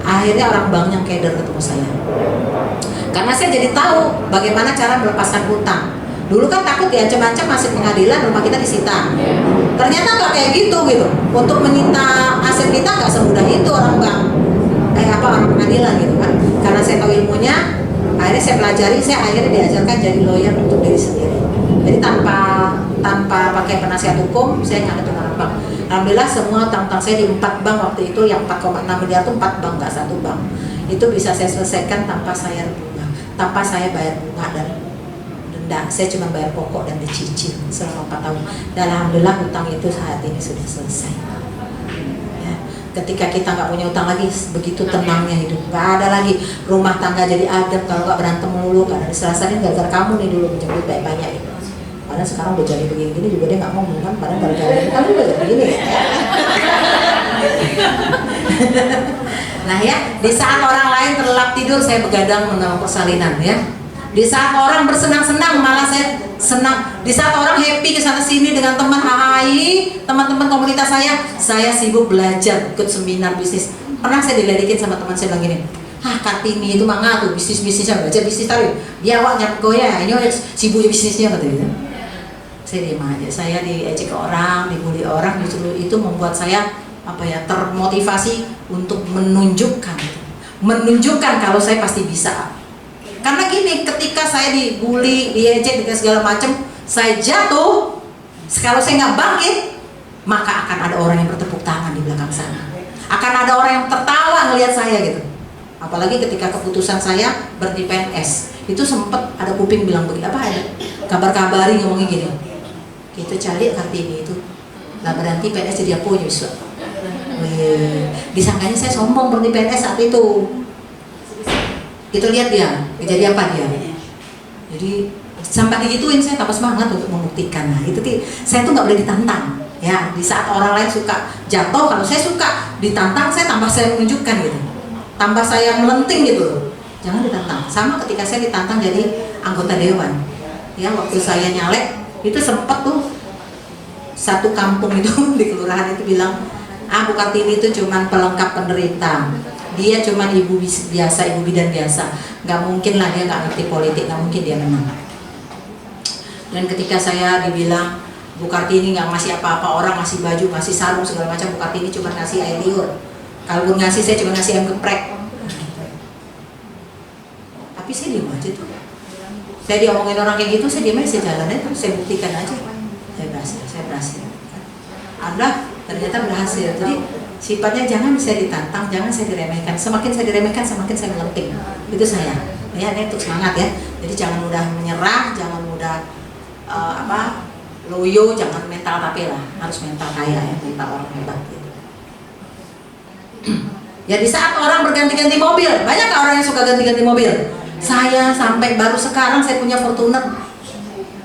Akhirnya orang bank yang keder ketemu saya. Karena saya jadi tahu bagaimana cara melepaskan hutang. Dulu kan takut diancam-ancam masuk pengadilan, rumah kita disita. Ternyata nggak kayak gitu. Untuk menyita aset kita nggak semudah itu orang bank. Orang pengadilan gitu kan. Karena saya tahu ilmunya, akhirnya saya pelajari, saya akhirnya diajarkan jadi lawyer untuk diri sendiri. Jadi tanpa pakai penasihat hukum, saya ngadepin orang bank. Alhamdulillah semua utang-utang saya di 4 bank waktu itu, yang 4,6 miliar itu 4 bank, nggak 1 bank. Itu bisa saya selesaikan tanpa saya bunga, tanpa saya bayar bunga dan denda. Saya cuma bayar pokok dan dicicil selama 4 tahun. Dan alhamdulillah hutang itu saat ini sudah selesai. Ya, ketika kita nggak punya utang lagi, begitu tenangnya hidup, nggak ada lagi rumah tangga jadi adem, kalau nggak berantem mulu, karena diserasain gara-gara kamu nih dulu menjemput banyak itu. Padahal sekarang udah jadi begini-gini juga dia nggak ngomong kan, padahal gara-gara ini kamu udah jadi begini ya. Nah ya, di saat orang lain terlelap tidur, saya begadang menolong persalinan ya. Di saat orang bersenang-senang, malah saya senang. Di saat orang happy ke sana sini dengan teman teman-teman komunitas saya sibuk belajar, ikut seminar bisnis. Pernah saya diledekin sama teman saya bilang gini, Kartini itu manga tuh bisnisnya, belajar bisnis tadi. Dia awalnya goya, ini sibuk bisnisnya katanya. saya diam aja. Saya diejek orang, dibully orang, justru itu membuat saya termotivasi untuk menunjukkan kalau saya pasti bisa. Karena gini, ketika saya dibully, diejek, segala macam, saya jatuh, kalau saya nggak bangkit, maka akan ada orang yang bertepuk tangan di belakang sana. Akan ada orang yang tertawa ngelihat saya gitu. Apalagi ketika keputusan saya berhenti PNS, itu sempat ada kuping bilang begini, kabar-kabari ngomongnya gini, kita cari Kartini itu lah berhenti PNS jadi apa ya. Disangkanya saya sombong berhenti PNS saat itu. Kita lihat dia, jadi apa dia. Jadi sampai digituin saya tambah semangat untuk membuktikan. Nah itu saya tuh nggak boleh ditantang. Ya di saat orang lain suka jatuh, kalau saya suka ditantang, saya menunjukkan gitu. Tambah saya melenting gitu. Jangan ditantang. Sama ketika saya ditantang jadi anggota dewan. Ya waktu saya nyalek itu sempat tuh satu kampung itu di kelurahan itu bilang, Bu Kartini itu cuman pelengkap penderita. Dia cuman ibu biasa, ibu bidan biasa. Nggak mungkin lah dia nggak ngerti politik, nggak mungkin dia menang. Dan ketika saya dibilang Bu Kartini nggak ngasih apa-apa, orang ngasih baju, ngasih sarung segala macam, Bu Kartini cuma ngasih air liur. Kalaupun ngasih, saya cuma ngasih ayam geprek. Tapi saya diam aja tuh. Saya diomongin orang kayak gitu, saya diam aja, saya jalan aja, saya buktikan aja. Saya berhasil. Alhamdulillah ternyata berhasil. Jadi sifatnya jangan saya ditantang, jangan saya diremehkan. Semakin saya diremehkan, semakin saya melenting. Itu saya. Ya, ini untuk semangat ya. Jadi jangan mudah menyerah, jangan mudah loyo, jangan mental tapi lah, harus mental kaya ya, mental orang hebat gitu. Ya di saat orang berganti-ganti mobil, banyak gak orang yang suka ganti-ganti mobil? Saya sampai baru sekarang saya punya Fortuner.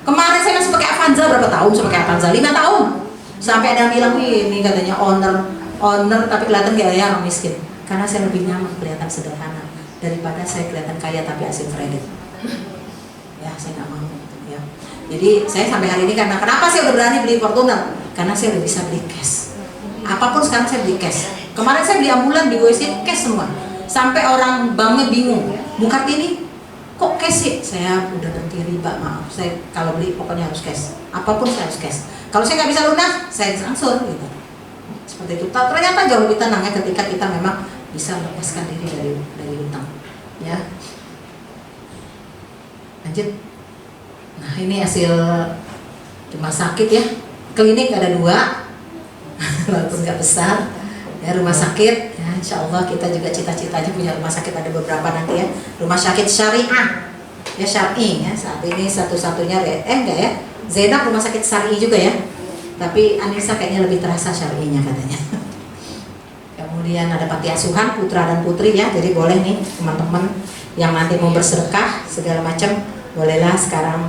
Kemarin saya masih pakai Avanza, berapa tahun saya pakai Avanza? 5 tahun. Sampai ada yang bilang, ini katanya owner tapi kelihatan kayak orang miskin. Karena saya lebih nyaman kelihatan sederhana daripada saya kelihatan kaya tapi hasil kredit. Ya saya nggak mau ya. Jadi saya sampai hari ini karena kenapa saya udah berani beli Fortuner? Karena saya udah bisa beli cash. Apapun sekarang saya beli cash. Kemarin saya beli ambulan di GoSip cash semua. Sampai orang banknya bingung. Bu Kartini kok cash sih? Saya udah berhenti riba, maaf. Saya kalau beli pokoknya harus cash. Apapun saya harus cash. Kalau saya nggak bisa lunas, saya transfer gitu. Seperti itu. Ternyata jauh lebih tenang ya ketika kita memang bisa melepaskan diri dari hutang. Ya. Lanjut. Nah ini hasil rumah sakit ya. Klinik ada 2, walaupun nggak besar. Ya rumah sakit. Ya, insya Allah kita juga cita-citanya punya rumah sakit, ada beberapa nanti ya. Rumah sakit syariah. Ya syar'i ya. Saat ini satu-satunya enggak ya. Zainab rumah sakit syar'i juga ya. Tapi Anissa kayaknya lebih terasa syar'inya katanya. Kemudian ada panti asuhan putra dan putri ya. Jadi boleh nih teman-teman yang nanti mau bersedekah segala macam, bolehlah sekarang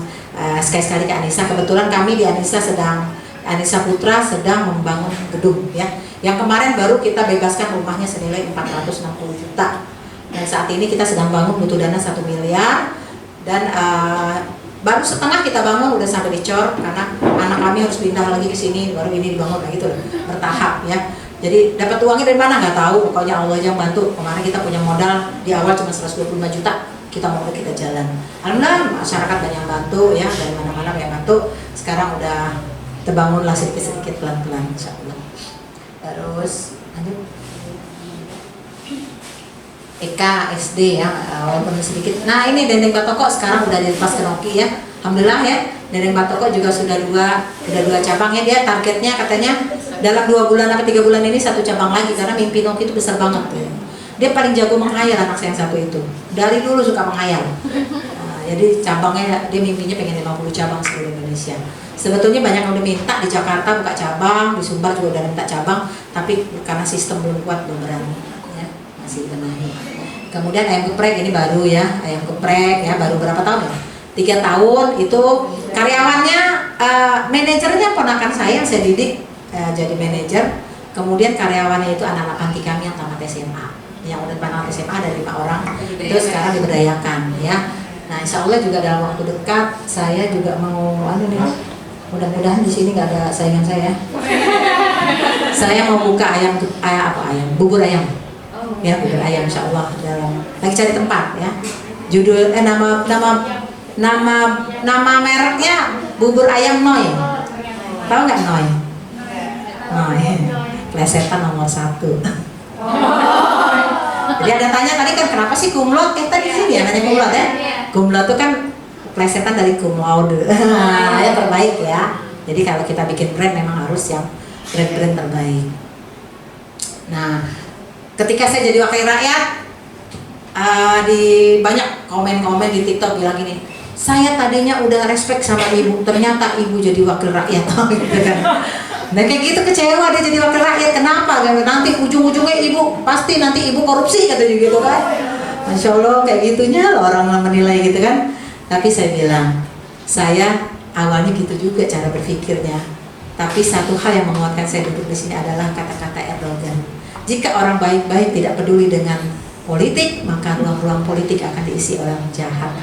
sekali-sekali ke Anissa. Kebetulan kami di Anissa Putra sedang membangun gedung ya. Yang kemarin baru kita bebaskan rumahnya senilai 460 juta. Dan saat ini kita sedang bangun, butuh dana 1 miliar. Dan baru setengah kita bangun udah sampai dicor karena anak kami harus pindah lagi ke sini, baru ini dibangun gitu bertahap ya. Jadi dapat uangnya dari mana nggak tahu, pokoknya Allah yang bantu. Kemarin kita punya modal di awal cuma 125 juta, kita mau kita jalan. Alhamdulillah masyarakat banyak bantu ya, dari mana-mana banyak bantu. Sekarang udah terbangunlah sedikit-sedikit pelan-pelan insyaallah. Terus lanjut. TK, SD ya, walaupun sedikit. Nah ini dendeng batoko sekarang udah dilepas ke Noki ya. Alhamdulillah ya, dendeng batoko juga sudah dua cabang ya. Dia targetnya katanya dalam 2 bulan atau 3 bulan ini 1 cabang lagi, karena mimpi Noki itu besar banget ya. Dia paling jago menghayal anak saya yang satu itu. Dari dulu suka menghayal. Nah, jadi cabangnya dia mimpinya pengen 50 cabang seluruh Indonesia. Sebetulnya banyak yang udah minta di Jakarta buka cabang, di Sumbar juga udah minta cabang, tapi karena sistem belum kuat belum berani. Masih benahi. Kemudian ayam geprek ini baru ya, ayam geprek ya baru berapa tahun ya? 3 tahun itu karyawannya, manajernya ponakan saya yang saya didik jadi manajer. Kemudian karyawannya itu anak-anak panti kami yang tamat SMA, yang udah tamat SMA ada 5 orang, itu sekarang diberdayakan ya. Nah insya Allah juga dalam waktu dekat saya juga mau mudah-mudahan di sini nggak ada saingan saya. Saya mau buka bubur ayam. Ya bubur ayam insya Allah dalam lagi cari tempat ya. Judul nama mereknya bubur ayam Noi. Tahu nggak Noi? Noi, plesetan nomor 1. Jadi ada tanya tadi kan kenapa sih kumlot? Tadi sih dia nanya kumlot ya. Kumlot itu kan plesetan dari cum laude. Ya terbaik ya. Jadi kalau kita bikin brand memang harus yang brand-brand terbaik. Nah, ketika saya jadi wakil rakyat, di banyak komen-komen di TikTok bilang gini, saya tadinya udah respect sama ibu, ternyata ibu jadi wakil rakyat. Gitu kan. Nah kayak gitu kecewa dia jadi wakil rakyat. Kenapa? Nanti ujung-ujungnya ibu pasti nanti ibu korupsi katanya gitu kan. Masya Allah kayak gitunya orang menilai gitu kan. Tapi saya bilang, saya awalnya gitu juga cara berpikirnya. Tapi satu hal yang menguatkan saya duduk di sini adalah kata-kata Erdogan. Jika orang baik-baik tidak peduli dengan politik, maka ruang-ruang politik akan diisi oleh orang jahat.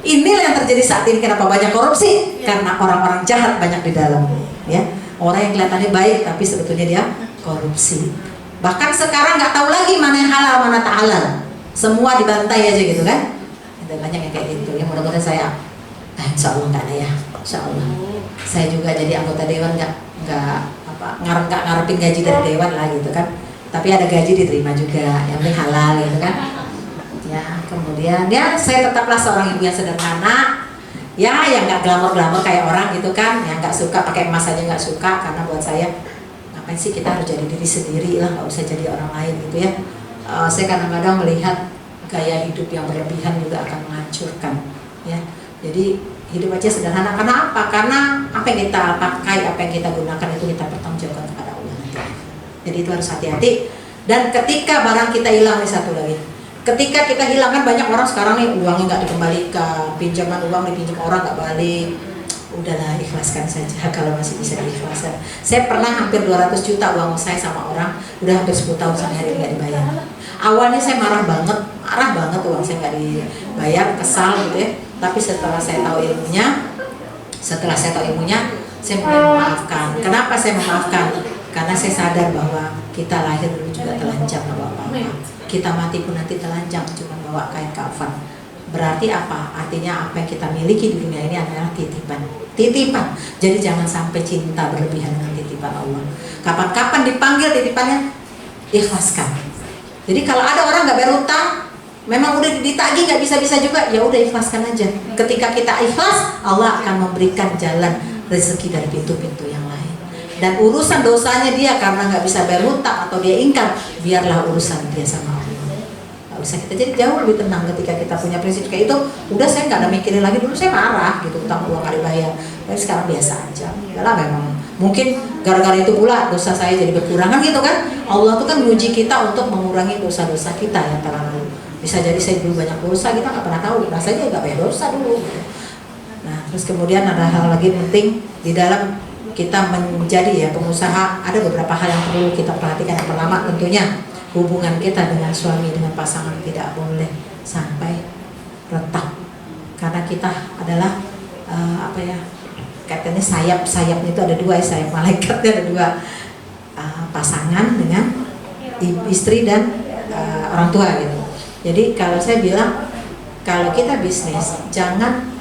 Inilah yang terjadi saat ini. Kenapa banyak korupsi? Karena orang-orang jahat banyak di dalam. Ya, orang yang kelihatannya baik tapi sebetulnya dia korupsi. Bahkan sekarang nggak tahu lagi mana yang halal mana tak halal. Semua dibantai aja gitu kan. Ada banyak yang kayak gitu. Ya mudah-mudahan saya, insya Allah nggak ada ya. Insya Allah. Saya juga jadi anggota dewan nggak ngarepin gaji dari dewan lah gitu kan. Tapi ada gaji diterima juga, yang penting halal gitu kan. Ya kemudian ya saya tetaplah seorang ibu yang sederhana. Ya yang nggak glamor-glamor kayak orang gitu kan, yang nggak suka pakai emas aja nggak suka, karena buat saya ngapain sih kita harus jadi diri sendiri lah, nggak usah jadi orang lain gitu ya. Saya kadang-kadang melihat gaya hidup yang berlebihan juga akan menghancurkan ya. Jadi hidup aja sederhana. Karena apa? Karena apa yang kita pakai, apa yang kita gunakan itu kita pertanggungjawabkan kepada Allah nanti. Jadi itu harus hati-hati. Dan ketika barang kita hilang, nih satu lagi, ketika kita hilang kan banyak orang sekarang nih uangnya nggak dikembalikan, pinjaman uang dipinjam orang nggak balik. Udahlah ikhlaskan saja kalau masih bisa diikhlaskan. Saya pernah hampir 200 juta uang saya sama orang, udah hampir 10 tahun sampai hari ini nggak dibayar. Awalnya saya marah banget uang saya nggak dibayar, kesal gitu ya. Tapi setelah saya tahu ilmunya, saya mulai memaafkan. Kenapa saya memaafkan? Karena saya sadar bahwa kita lahir dulu juga telanjang bawa apa-apa. Kita mati pun nanti telanjang, cuma bawa kain kafan. Berarti apa? Artinya apa yang kita miliki di dunia ini adalah titipan. Titipan. Jadi jangan sampai cinta berlebihan dengan titipan Allah. Kapan-kapan dipanggil titipannya, ikhlaskan. Jadi kalau ada orang nggak bayar utang, memang udah ditagih nggak bisa-bisa juga, ya udah ikhlaskan aja. Ketika kita ikhlas, Allah akan memberikan jalan rezeki dari pintu-pintu yang lain. Dan urusan dosanya dia karena nggak bisa bayar hutang atau dia ingkar, biarlah urusan dia sama Allah. Nggak usah kita, jadi jauh lebih tenang ketika kita punya prinsip kayak itu. Udah saya nggak ada mikirin lagi. Dulu saya marah gitu, utang uang nggak dibayar, tapi sekarang biasa aja. Yalah memang mungkin gara-gara itu pula dosa saya jadi berkurangan gitu kan. Allah tuh kan menguji kita untuk mengurangi dosa-dosa kita yang terlalu. Bisa jadi saya dulu banyak dosa, kita nggak pernah tahu, rasanya nggak banyak dosa dulu. Nah terus kemudian ada hal lagi penting di dalam kita menjadi ya pengusaha, ada beberapa hal yang perlu kita perhatikan. Yang pertama tentunya hubungan kita dengan suami, dengan pasangan tidak boleh sampai retak, karena kita adalah katanya sayapnya itu ada dua, sayap malaikatnya ada dua, pasangan dengan istri dan orang tua gitu. Jadi kalau saya bilang, kalau kita bisnis jangan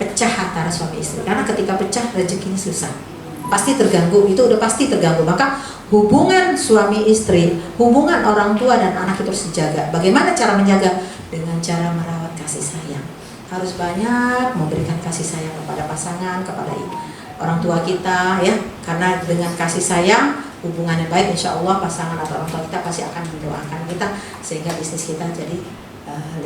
pecah antara suami istri, karena ketika pecah rezekinya susah, pasti terganggu, itu udah pasti terganggu. Maka hubungan suami istri, hubungan orang tua dan anak itu harus dijaga. Bagaimana cara menjaga? Dengan cara merawat kasih sayang. Harus banyak memberikan kasih sayang kepada pasangan, kepada orang tua kita ya. Karena dengan kasih sayang, hubungan yang baik, insya Allah pasangan atau orang tua kita pasti akan mendoakan kita sehingga bisnis kita jadi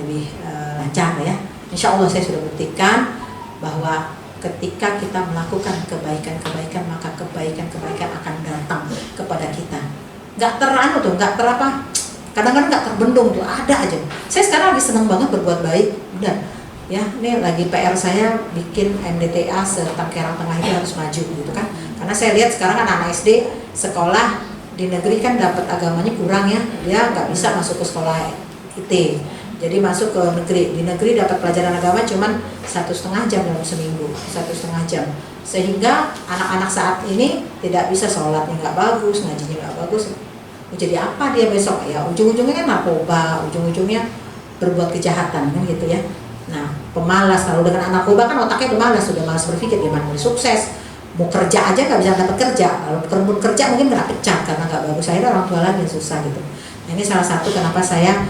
lebih lancar ya. Insya Allah saya sudah buktikan bahwa ketika kita melakukan kebaikan-kebaikan, maka kebaikan-kebaikan akan datang kepada kita. Nggak kadang-kadang nggak terbendung tuh, ada aja. Saya sekarang lagi senang banget berbuat baik, udah. Ya, ini lagi PR saya bikin MDTA Setangkerang Tengah itu harus maju gitu kan. Karena saya lihat sekarang kan anak SD sekolah di negeri kan dapat agamanya kurang ya, dia nggak bisa masuk ke sekolah IT. Jadi masuk ke negeri, di negeri dapat pelajaran agama cuman 1,5 jam dalam seminggu, 1,5 jam. Sehingga anak-anak saat ini tidak bisa, sholatnya nggak bagus, ngajinya nggak bagus. Jadi apa dia besok? Ya ujung-ujungnya kan narkoba, ujung-ujungnya berbuat kejahatan kan gitu ya. Nah pemalas. Kalau dengan anak narkoba kan otaknya udah malas, sudah malas berpikir gimana mau sukses, mau kerja aja nggak bisa dapat kerja, kalau kebun kerja mungkin nggak pecat karena nggak bagus. Akhirnya orang tua lagi susah gitu. Nah, ini salah satu kenapa saya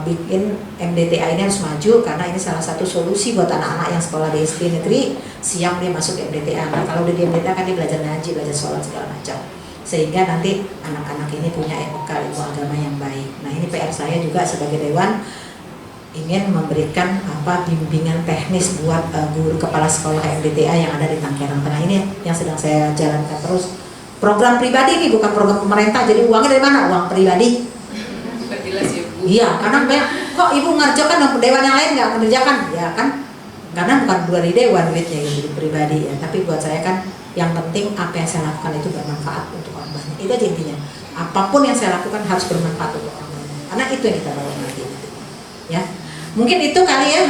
bikin MDTA ini harus maju, karena ini salah satu solusi buat anak-anak yang sekolah di SD negeri, siang dia masuk ke MDTA. Nah, kalau di MDTA kan dia belajar ngaji, belajar sholat segala macam, sehingga nanti anak-anak ini punya ilmu agama yang baik. Nah, ini PR saya juga sebagai Dewan, ingin memberikan bimbingan teknis buat guru kepala sekolah MDTA yang ada di Tangkerang Tengah ini yang sedang saya jalankan terus. Program pribadi ini bukan program pemerintah, jadi uangnya dari mana? Uang pribadi. Berjelas ya Bu. Iya, karena banyak kok ibu ngerjakan dan dewan yang lain nggak mengerjakan, ya kan? Karena bukan dari dewan duitnya gitu, pribadi ya. Tapi buat saya kan yang penting apa yang saya lakukan itu bermanfaat untuk orang banyak. Itu aja intinya. Apapun yang saya lakukan harus bermanfaat untuk orang banyak. Karena itu yang kita bawa nanti. Ya, mungkin itu kali ya.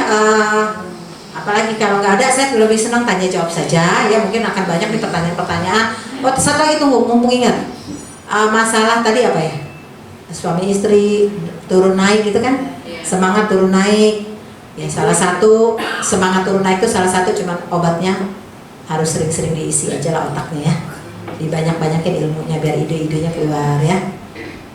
Apalagi kalau nggak ada, saya lebih senang tanya jawab saja. Ya, mungkin akan banyak nih pertanyaan-pertanyaan. Oh, satu lagi tunggu, mumpung ingat masalah tadi apa ya? Suami istri turun naik gitu kan, semangat turun naik ya, salah satu semangat turun naik itu salah satu cuman obatnya harus sering-sering diisi aja lah otaknya ya, dibanyak-banyakin ilmunya biar ide-idenya keluar ya.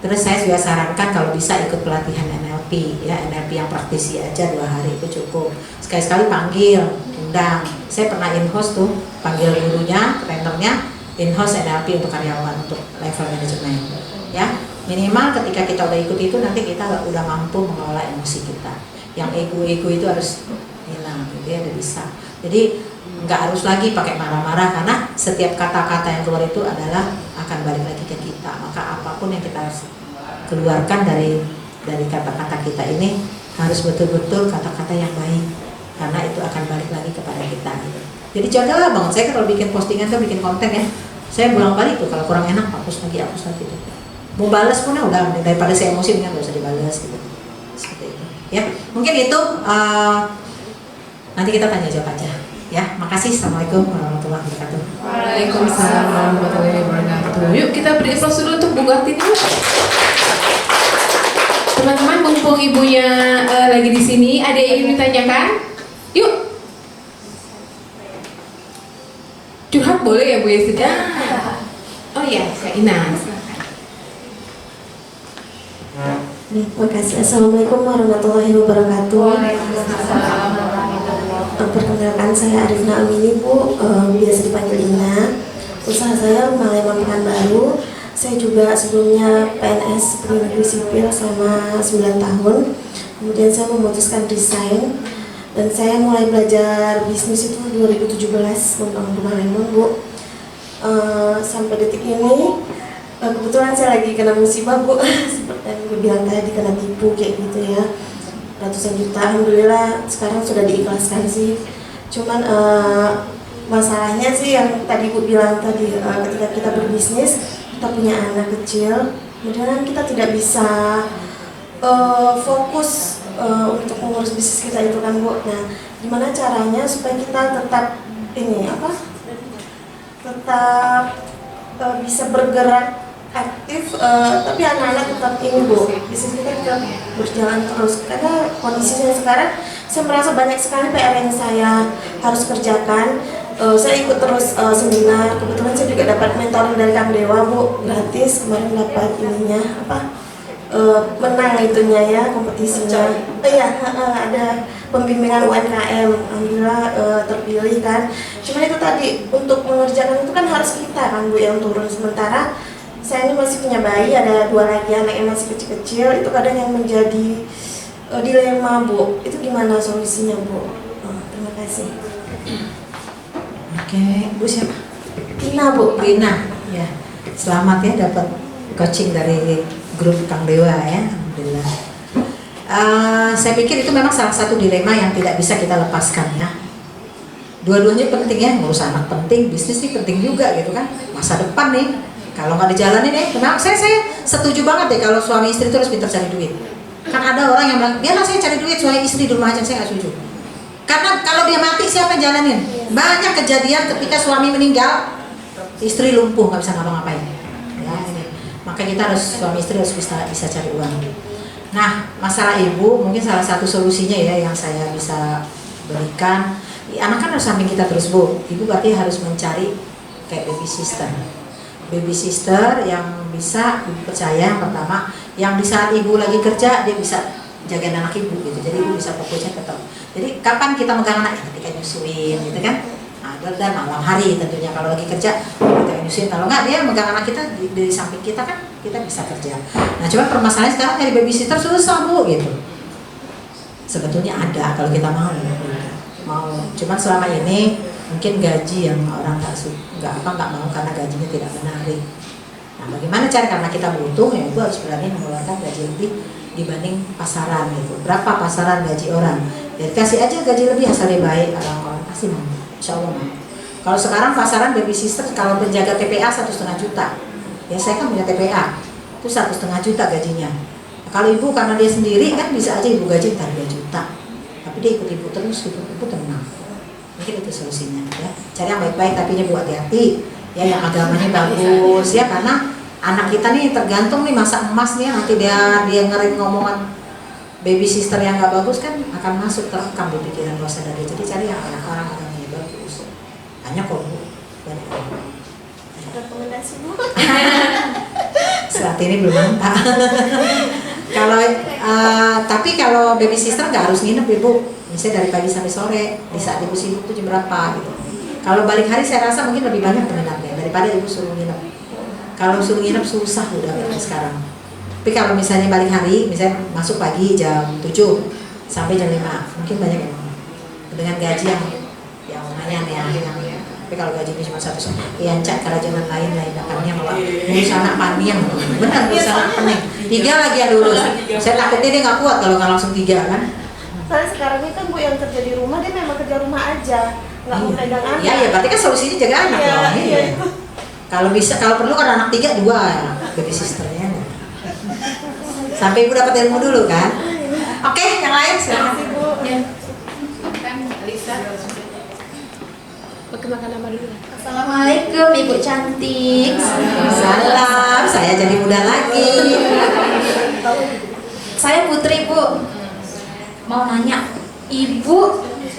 Terus saya juga sarankan kalau bisa ikut pelatihan NLP ya, NLP yang praktisi aja 2 hari itu cukup, sekali-sekali panggil, undang. Saya pernah in-house tuh, panggil gurunya, trainernya, in-house NLP untuk karyawan, untuk level manajemen ya. Minimal ketika kita udah ikut itu nanti kita udah mampu mengelola emosi kita. Yang ego-ego itu harus hilang, dia udah bisa. Jadi nggak harus lagi pakai marah-marah, karena setiap kata-kata yang keluar itu adalah akan balik lagi ke kita. Maka apapun yang kita keluarkan dari kata-kata kita ini harus betul-betul kata-kata yang baik, karena itu akan balik lagi kepada kita. Jadi janganlah bang, saya kalau bikin postingan tuh bikin konten ya, saya bolak-balik tuh kalau kurang enak hapus lagi gitu. Mau balas pun udah, daripada saya emosi nggak usah dibalas gitu, seperti itu ya. Mungkin itu nanti kita tanya jawab aja ya. Makasih. Assalamualaikum warahmatullahi wabarakatuh. Waalaikumsalam warahmatullahi wabarakatuh. Yuk kita beri applause dulu untuk Bu Gartini. Teman-teman, mumpung ibunya lagi di sini, ada yang ingin ditanyakan? Yuk. Curhat boleh ya Bu ya sudah. Oh iya, Kak Ina. Makasih. Assalamualaikum warahmatullahi wabarakatuh. Perkenalkan, saya Arifna Amini Bu, biasa dipanggil Ina. Usaha saya rumah Lembang Pekanbaru. Saya juga sebelumnya PNS pegawai negeri sipil selama 9 tahun. Kemudian saya memutuskan resign dan saya mulai belajar bisnis itu 2017 membangun rumah Lembang Bu. Sampai detik ini kebetulan saya lagi kena musibah Bu, seperti yang gue bilang tadi, kena tipu kayak gitu ya, ratusan juta. Alhamdulillah sekarang sudah diikhlaskan sih. Cuman masalahnya sih yang tadi Bu bilang tadi, ketika kita berbisnis, kita punya anak kecil, kemudian kita tidak bisa fokus untuk mengurus bisnis kita itu kan Bu. Nah, gimana caranya supaya kita tetap tetap bisa bergerak aktif, tapi anak-anak tetap ini Bu, bisnis kita tetap berjalan terus. Karena kondisinya sekarang saya merasa banyak sekali PR yang saya harus kerjakan. Saya ikut terus seminar, kebetulan saya juga dapat mentoring dari Kang Dewa Bu, gratis. Kemarin dapat ininya menang itunya ya, kompetisinya. Ada pembimbingan UMKM, alhamdulillah terpilih kan. Cuma itu tadi, untuk mengerjakan itu kan harus kita kan Bu yang turun. Sementara saya ini masih punya bayi, ada 2 lagi anak yang masih kecil-kecil, itu kadang yang menjadi dilema Bu. Itu gimana solusinya Bu? Terima kasih. Oke, Bu siapa? Ina Bu. Rina. Ya, selamat ya dapat coaching dari grup Kang Dewa ya, alhamdulillah. Saya pikir itu memang salah satu dilema yang tidak bisa kita lepaskan ya. Dua-duanya penting ya, ngurus anak penting, bisnis nih penting juga gitu kan. Masa depan nih, kalau nggak dijalanin ya, kenapa? Saya setuju banget deh kalau suami istri itu harus pintar cari duit. Kan ada orang yang bilang, biarlah saya cari duit, suami istri di rumah aja. Saya nggak setuju. Karena kalau dia mati siapa yang jalanin? Banyak kejadian ketika suami meninggal, istri lumpuh nggak bisa ngapa-ngapain. Ya, ini. Maka kita harus, suami istri harus bisa cari uang. Nah, masalah ibu mungkin salah satu solusinya ya yang saya bisa berikan. Anak kan harus samping kita terus Bu. Ibu berarti harus mencari kayak baby sister yang bisa dipercaya. Yang pertama, yang di saat ibu lagi kerja dia bisa jagain anak ibu gitu. Jadi ibu bisa fokusnya tetap. Jadi kapan kita megang anak? Ketika nyusuin gitu kan. Dan malam hari tentunya kalau lagi kerja kita nyusuin. Kalau nggak dia megang anak kita di samping kita kan kita bisa kerja. Nah cuma permasalahan sekarang dari babysitter susah Bu gitu. Sebetulnya ada kalau kita mau. Cuman selama ini mungkin gaji yang orang nggak mau karena gajinya tidak menarik. Nah bagaimana cara, karena kita butuh ya ibu harus berani mengeluarkan gaji lebih dibanding pasaran gitu. Berapa pasaran gaji orang? Ya kasih aja gaji lebih asalnya baik, orang pasti mau. Insya Allah mau. Kalau sekarang pasaran baby sister kalau penjaga TPA 1,5 juta. Ya saya kan punya TPA itu 1,5 juta gajinya. Nah, kalau ibu karena dia sendiri kan bisa aja ibu gaji ntar 2 juta. Tapi dia ikut ibu terus gitu, ibu tenang. Mungkin itu solusinya ya. Cari yang baik-baik tapi ibu hati-hati ya, yang agamanya bagus ya, karena anak kita nih tergantung nih masa emas nih, nanti dia ngering ngomongan baby sister yang nggak bagus kan akan masuk terekam di pikiran luar sadar dia. Jadi cari yang orang agamanya bagus. Banyak kok Bu, banyak. Rekomendasi Bu. Saat ini belum nampak. Kalau tapi kalau baby sister nggak harus nginep Ibu, misalnya dari pagi sampai sore di saat ibu sibuk itu jam berapa gitu. Kalau balik hari saya rasa mungkin lebih banyak peminatnya daripada ibu suruh nginep. Kalau suruh nginep susah udah sekarang. Tapi kalau misalnya balik hari, misalnya masuk pagi jam 7 sampai jam 5, mungkin banyak yang dengan gaji yang lumayan ya. Tapi kalau gajinya cuma 1, ya cak kerajinan lain akannya malah ngurus anak paniang, benar ngurus anak pening. 3 lagi yang lulus. Saya takutnya dia nggak kuat kalau nggak langsung 3 kan. Soalnya sekarang ini kan Bu yang kerja di rumah dia memang kerja rumah aja, nggak mau pegang anak. Iya, berarti kan solusinya jaga anak Iya, loh. iya. Kalau bisa, kalau perlu kan anak 3 2 baby sisternya. Sampai ibu dapat ilmu dulu kan. Oke, yang lain silakan. Bu. Ya. Kan Lisa. Perkenalkan nama dulu. Assalamualaikum Ibu cantik. Salam, saya jadi muda lagi. Saya Putri Bu. Mau nanya, Ibu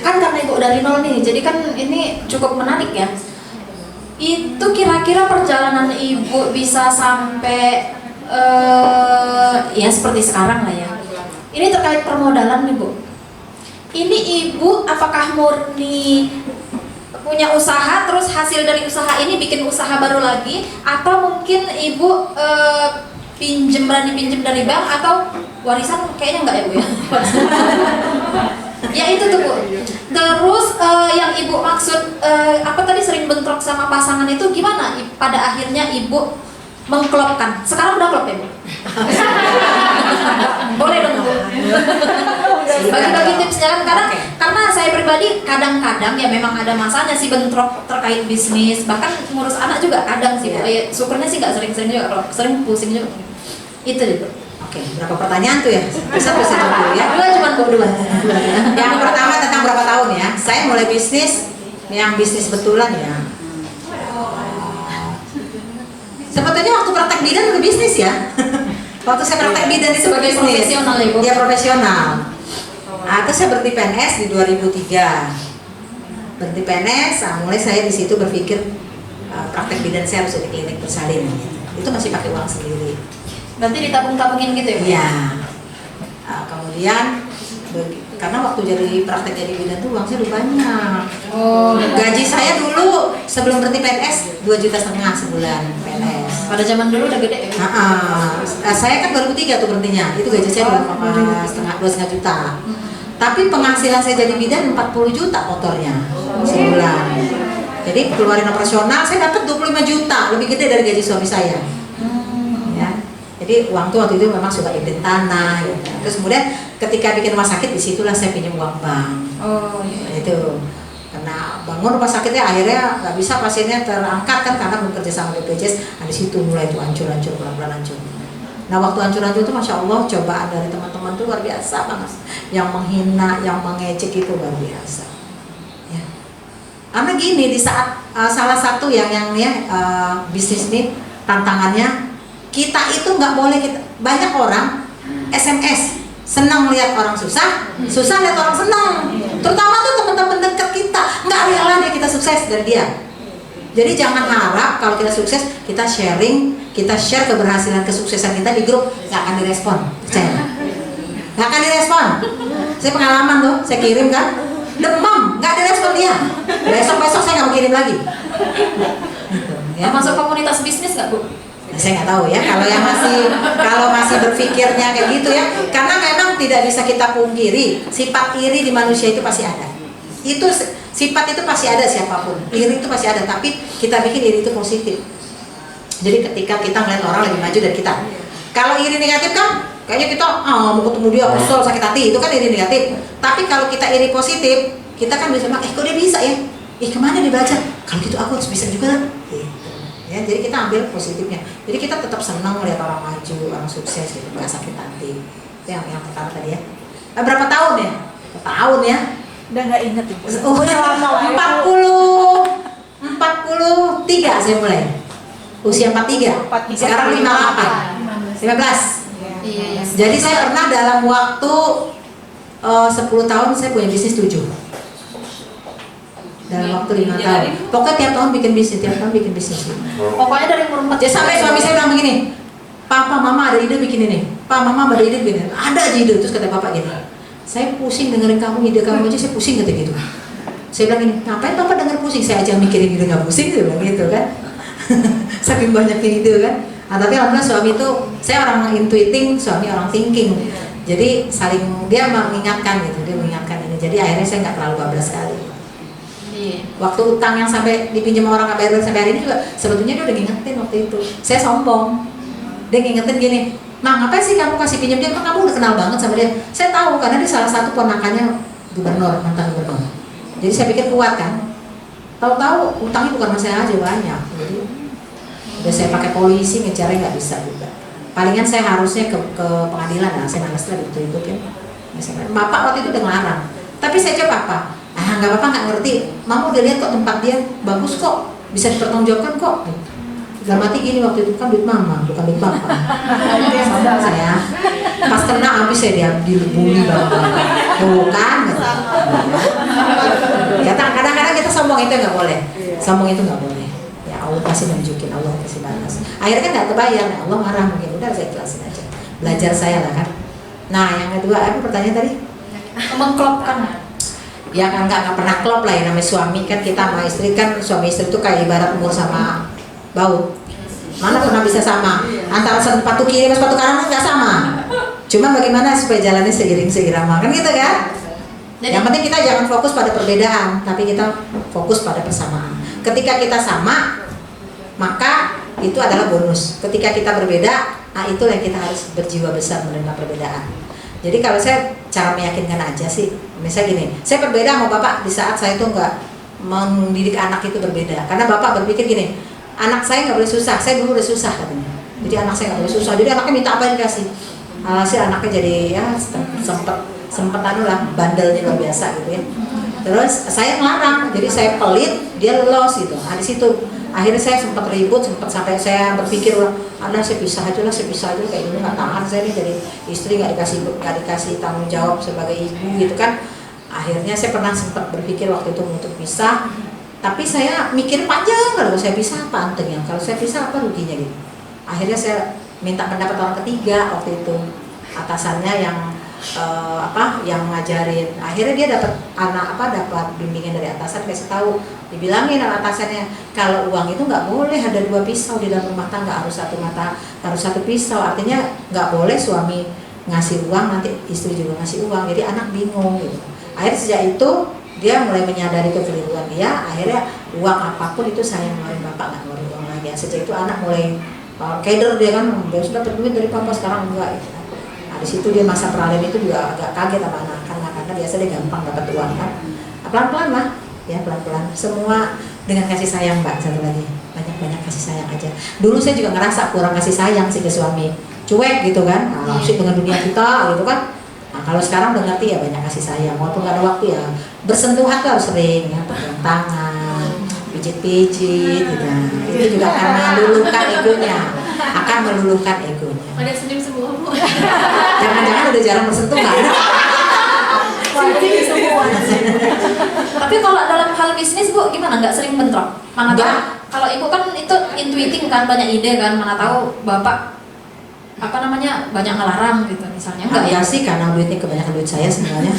kan karena Ibu dari nol nih, jadi kan ini cukup menarik ya. Itu kira-kira perjalanan Ibu bisa sampai ya seperti sekarang lah ya. Ini terkait permodalan nih Bu. Ini Ibu apakah murni punya usaha terus hasil dari usaha ini bikin usaha baru lagi, atau mungkin Ibu berani pinjem dari bank, atau warisan? Kayaknya enggak ya Bu ya. Ya itu tuh Bu. Terus yang Ibu maksud apa tadi, sering bentrok sama pasangan itu gimana pada akhirnya Ibu mengklopkan? Sekarang udah klop ya Bu? Boleh dong Bu. Bagi-bagi tipsnya kan, karena saya pribadi kadang-kadang ya memang ada masanya sih bentrok terkait bisnis, bahkan ngurus anak juga kadang sih Bu. Ya, syukurnya sih nggak sering-sering juga, kalau sering pusing juga. Itu deh Bu. Oke, berapa pertanyaan tuh ya? Bisa jawab dulu ya. Dua cuma Bu, dua. Yang pertama tentang berapa tahun ya? Saya mulai bisnis, yang bisnis betulan ya. Sebetulnya waktu praktek bidan udah bisnis ya. Waktu saya praktek bidan itu Sebagai bisnis. profesional ya Bu? Dia profesional. Nah, terus saya berhenti PNS di 2003. Berhenti PNS, mulai saya di situ berpikir praktek bidan saya harus di klinik bersalin. Itu masih pakai uang sendiri. Berarti ditabung-tabungin gitu ya Bu? Iya. Kemudian karena waktu jadi praktek jadi bidan tuh uang saya udah banyak. Oh, Gaji saya dulu sebelum berhenti PNS 2,5 juta sebulan PNS. pada zaman dulu udah gede ya Bu? Saya kan 2003 tuh berhentinya. Itu gaji saya 2,5 juta. Tapi penghasilan saya jadi bidan 40 juta kotornya sebulan. Jadi keluarin operasional saya dapat 25 juta, lebih gede dari gaji suami saya. Ya. Jadi uang tuh waktu itu memang suka ibin tanah. Ya. Terus kemudian ketika bikin rumah sakit, disitulah saya pinjam uang bank. Oh iya. Itu karena bangun rumah sakitnya akhirnya nggak bisa, pasiennya terangkat kan karena belum kerja sama BPJS. Nah, di situ mulai itu hancur-hancur, pelan-pelan hancur. Nah waktu hancur-hancur itu masya Allah cobaan dari teman-teman tuh luar biasa banget. Yang menghina, yang mengejek itu luar biasa. Ya. Karena gini, di saat salah satu yang bisnis ini tantangannya, kita itu nggak boleh, banyak orang SMS senang lihat orang susah, susah lihat orang senang. Terutama tuh sukses dan dia. Jadi jangan harap kalau kita sukses, kita sharing, kita share keberhasilan, kesuksesan kita di grup, nggak akan direspon, percaya? Nggak akan direspon. Saya pengalaman tuh, saya kirim kan, demam, nggak direspon dia. Besok saya nggak mau kirim lagi. Gitu, ya. Masuk komunitas bisnis nggak, Bu? Nah, saya nggak tahu ya, kalau masih berpikirnya kayak gitu ya, karena memang tidak bisa kita pungkiri, sifat iri di manusia itu pasti ada. Itu sifat itu pasti ada siapapun, iri itu pasti ada, tapi kita bikin iri itu positif. Jadi ketika kita melihat orang lebih maju dari kita, kalau iri negatif kan kayaknya kita mau ketemu dia kesel sakit hati, itu kan iri negatif. Tapi kalau kita iri positif, kita kan bisa bilang, kok dia bisa ya, kemana dia belajar, kalau gitu aku harus bisa juga lah gitu. Ya, jadi kita ambil positifnya, jadi kita tetap senang melihat orang maju, orang sukses gitu, nggak sakit hati. Itu yang pertama tadi ya. Berapa tahun ya? Tahun ya? Udah nggak inget ibu. Oh, lama lah. 43 saya mulai. Usia 43. Sekarang 58. 15. Iya. Jadi saya pernah dalam waktu 10 tahun saya punya bisnis 7. Dalam waktu 5 tahun. Pokoknya tiap tahun bikin bisnis. Pokoknya dari umur 4. Jadi sampai suami saya bilang begini, Papa, Mama ada ide bikin ini. Pak, Mama ada ide bikin ini. Ada aja ide. Terus kata Bapak gini, saya pusing dengerin kamu, ide kamu aja saya pusing kata gitu. Saya bilang gini, ngapain Papa denger pusing? Saya aja mikirin ide nggak pusing, saya bilang gitu kan. Saking banyaknya ide kan. Nah, tapi alhamdulillah suami itu, saya orang intuiting, suami orang thinking. Jadi saling dia mengingatkan gitu, dia mengingatkan ini. Jadi akhirnya saya nggak terlalu bablas sekali. Waktu utang yang sampai dipinjam orang nggak bayar sampai hari ini juga sebetulnya dia udah ngingetin waktu itu. Saya sombong, dia ngingetin gini, Mang, ngapain sih kamu kasih pinjam dia? Kamu udah kenal banget sama dia. Saya tahu karena dia salah satu ponakannya gubernur, mantan gubernur. Jadi saya pikir kuat kan. Tahu-tahu utangnya bukan sama saya aja, banyak. Jadi udah saya pakai polisi ngejarnya nggak bisa juga. Palingan saya harusnya ke pengadilan, nah saya males lah gitu kan. Bapak waktu itu udah ngelarang. Tapi saya coba apa? Nggak apa-apa, nggak ngerti. Mama udah lihat kok tempat dia bagus kok, bisa dipertanggungjawabkan kok. Dalam hati gini waktu itu kan duit mama, bukan duit bapak. Sama saya. Pas kena habis saya dia dilebuli bapak. Bukan. Ya kadang-kadang kita sombong itu nggak boleh. Sombong itu nggak boleh. Ya Allah pasti nunjukin, Allah kasih balas. Akhirnya kan nggak terbayar, nah, Allah marah mungkin. Udah saya ikhlasin aja. Belajar saya lah kan. Nah yang kedua, apa pertanyaan tadi? Mengklopkan. Ya kan nggak pernah klop lah ya, namanya suami kan, kita sama istri kan, suami istri itu kayak ibarat umur sama baut. Mana pernah bisa sama antara sepatu kiri sama sepatu kanan nggak sama. Cuma bagaimana supaya jalannya seiring seirama kan gitu kan. Yang penting kita jangan fokus pada perbedaan, tapi kita fokus pada persamaan. Ketika kita sama, maka itu adalah bonus. Ketika kita berbeda, nah itulah yang kita harus berjiwa besar menerima perbedaan. Jadi kalau saya cara meyakinkan aja sih, misalnya gini, saya berbeda sama bapak di saat saya tuh nggak mendidik anak itu berbeda, karena bapak berpikir gini, anak saya nggak boleh susah, saya dulu udah susah katanya, jadi anak saya nggak boleh susah, jadi anaknya minta apa dikasih, hasil anaknya jadi ya sempet anu lah, bandelnya luar biasa gitu ya. Terus saya ngelarang, jadi saya pelit, dia lolos gitu. Nah di situ akhirnya saya sempat ribut, sempat sampai saya berpikir, anak saya pisah aja kayak gini nggak tahan saya nih jadi istri, nggak dikasih tanggung jawab sebagai ibu gitu kan. Akhirnya saya pernah sempat berpikir waktu itu untuk pisah, tapi saya mikir panjang, kalau saya pisah apa untungnya, kalau saya pisah apa ruginya gitu. Akhirnya saya minta pendapat orang ketiga waktu itu, atasannya yang yang ngajarin. Akhirnya dia dapat dapat bimbingan dari atasan, kasih tahu, dibilangin sama atasannya kalau uang itu nggak boleh ada dua pisau di dalam rumah tangga, harus satu pisau. Artinya nggak boleh suami ngasih uang nanti istri juga ngasih uang, jadi anak bingung gitu. Akhirnya sejak itu dia mulai menyadari kekeliruan dia. Akhirnya uang apapun itu saya ngeluarin, bapak nggak ngeluarin uang lagi. Sejak itu anak mulai keder, dia kan dia sudah dapat duit dari papa, sekarang enggak gitu. Di situ dia masa peralihan itu juga agak kaget sama anak karena biasa dia gampang dapat uang kan. Pelan-pelan lah, ya pelan-pelan. Semua dengan kasih sayang mbak, satu lagi banyak kasih sayang aja. Dulu saya juga ngerasa kurang kasih sayang sih ke suami, cuek gitu kan, asik dengan dunia kita gitu kan. Nah kalau sekarang udah ngerti ya banyak kasih sayang, walaupun gak ada waktu ya bersentuhan tuh harus sering ya, pegang tangan, pijit-pijit gitu. Itu juga akan meluluhkan egonya, Ada senyum semua Bu. Jangan-jangan udah jarang bersentuh kan? Tapi kalau dalam hal hal bisnis Bu gimana? Nggak sering bentrok? Mana tahu? Nggak. Kalau ibu kan itu intuiting kan, banyak ide kan, mana tahu bapak apa namanya banyak ngelarang gitu misalnya. Enggak ya? Enggak sih, karena duitnya kebanyakan duit saya sebenarnya.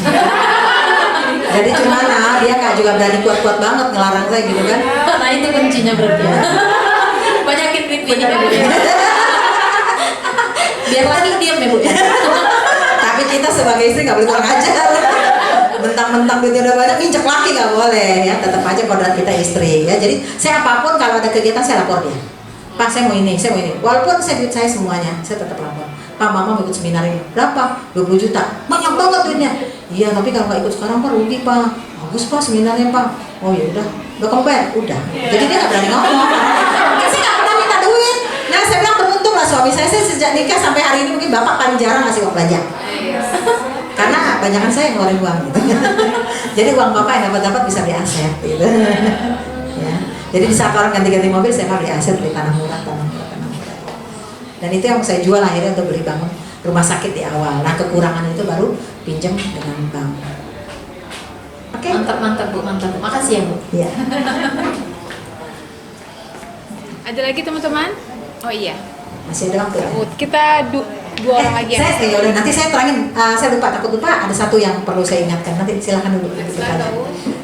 Jadi cuman dia nggak juga berani kuat-kuat banget ngelarang saya gitu kan. Nah itu kuncinya berarti ya. Banyakin duit ini ya Bu. Biar lagi diam ya Bu. Tapi kita sebagai istri nggak boleh kurang ajar. Mentang-mentang duitnya udah banyak, injek laki nggak boleh ya. Tetap aja kodrat kita istri ya. Jadi saya apapun kalau ada kegiatan saya lapor dia. Pak saya mau ini, saya mau ini. Walaupun saya duit saya semuanya, saya tetap lapor. Pak mama mau ikut seminar ini, berapa? 20 juta. Banyak banget duitnya. Iya tapi kalau nggak ikut sekarang Pak rugi Pak. Bagus Pak seminarnya Pak. Oh ya udah compare, udah. Jadi dia nggak berani ngomong. Saya nggak pernah minta duit. Nah saya bilang beruntung lah suami saya sejak nikah sampai hari ini mungkin bapak paling jarang ngasih uang belanja. Karena banyakan saya yang ngeluarin uang gitu. Jadi uang bapak yang dapat bisa beli aset gitu. Ya. Jadi di saat orang ganti-ganti mobil saya beli aset, beli tanah murah. Dan itu yang saya jual akhirnya untuk beli bangun rumah sakit di awal. Nah kekurangan itu baru pinjam dengan bank. Oke. Mantap Bu, mantap Bu. Makasih ya Bu. Iya. Ada lagi teman-teman? Oh iya. Masih ada waktu. Kita dua orang lagi yang Saya yaudah, nanti saya terangin. Saya takut lupa. Ada satu yang perlu saya ingatkan. Nanti silakan dulu.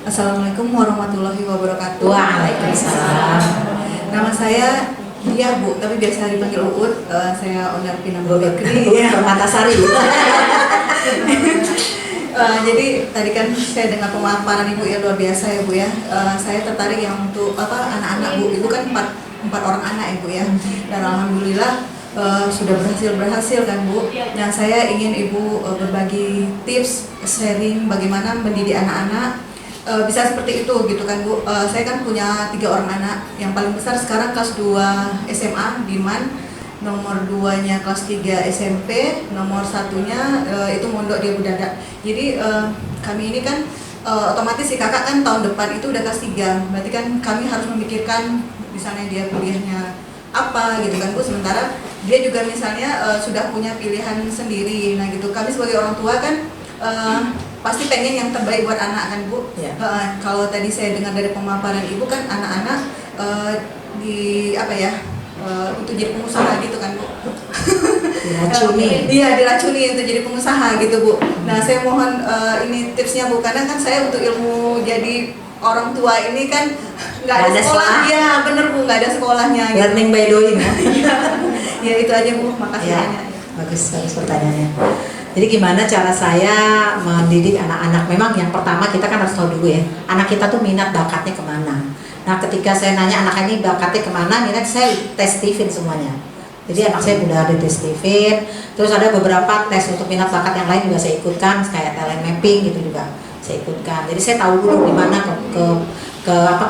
Assalamualaikum warahmatullahi wabarakatuh. Waalaikumsalam. Nama saya Dia Bu, tapi biasa dipanggil Uut. Saya owner Pinambo Bakery. Permatasari. Jadi tadi kan saya dengar pemaparan Ibu ya luar biasa ya Bu ya. Saya tertarik yang untuk anak-anak Bu. Ibu kan empat orang anak ya Bu ya. Dan alhamdulillah sudah berhasil kan Bu. Dan saya ingin Ibu berbagi tips sharing bagaimana mendidik anak-anak bisa seperti itu gitu kan Bu. Saya kan punya 3 orang anak. Yang paling besar sekarang kelas 2 SMA Diman, nomor 2-nya kelas 3 SMP, nomor 1-nya itu mondok di Abu Dada. Jadi kami ini kan otomatis si kakak kan tahun depan itu udah kelas 3. Berarti kan kami harus memikirkan misalnya dia kuliahnya apa gitu kan Bu. Sementara dia juga misalnya sudah punya pilihan sendiri. Nah gitu, kami sebagai orang tua kan pasti pengen yang terbaik buat anak kan Bu. Ya. Kalau tadi saya dengar dari pemaparan Ibu kan anak-anak untuk jadi pengusaha gitu kan Bu. Diracuni. Iya diracuni untuk jadi pengusaha gitu Bu. Nah saya mohon ini tipsnya Bu, karena kan saya untuk ilmu jadi orang tua ini kan nggak ada sekolah. Iya bener Bu, nggak ada sekolahnya. Gitu. Learning by doing ya. Ya itu aja Bu, makasih Ya, banyak. bagus pertanyaannya. Jadi gimana cara saya mendidik anak-anak? Memang yang pertama kita kan harus tahu dulu ya, anak kita tuh minat bakatnya kemana. Nah ketika saya nanya anak ini bakatnya kemana, minat saya testifin semuanya. Jadi anak saya udah ada testifin. Terus ada beberapa tes untuk minat bakat yang lain juga saya ikutkan, kayak talent mapping gitu juga saya ikutkan. Jadi saya tahu dulu di mana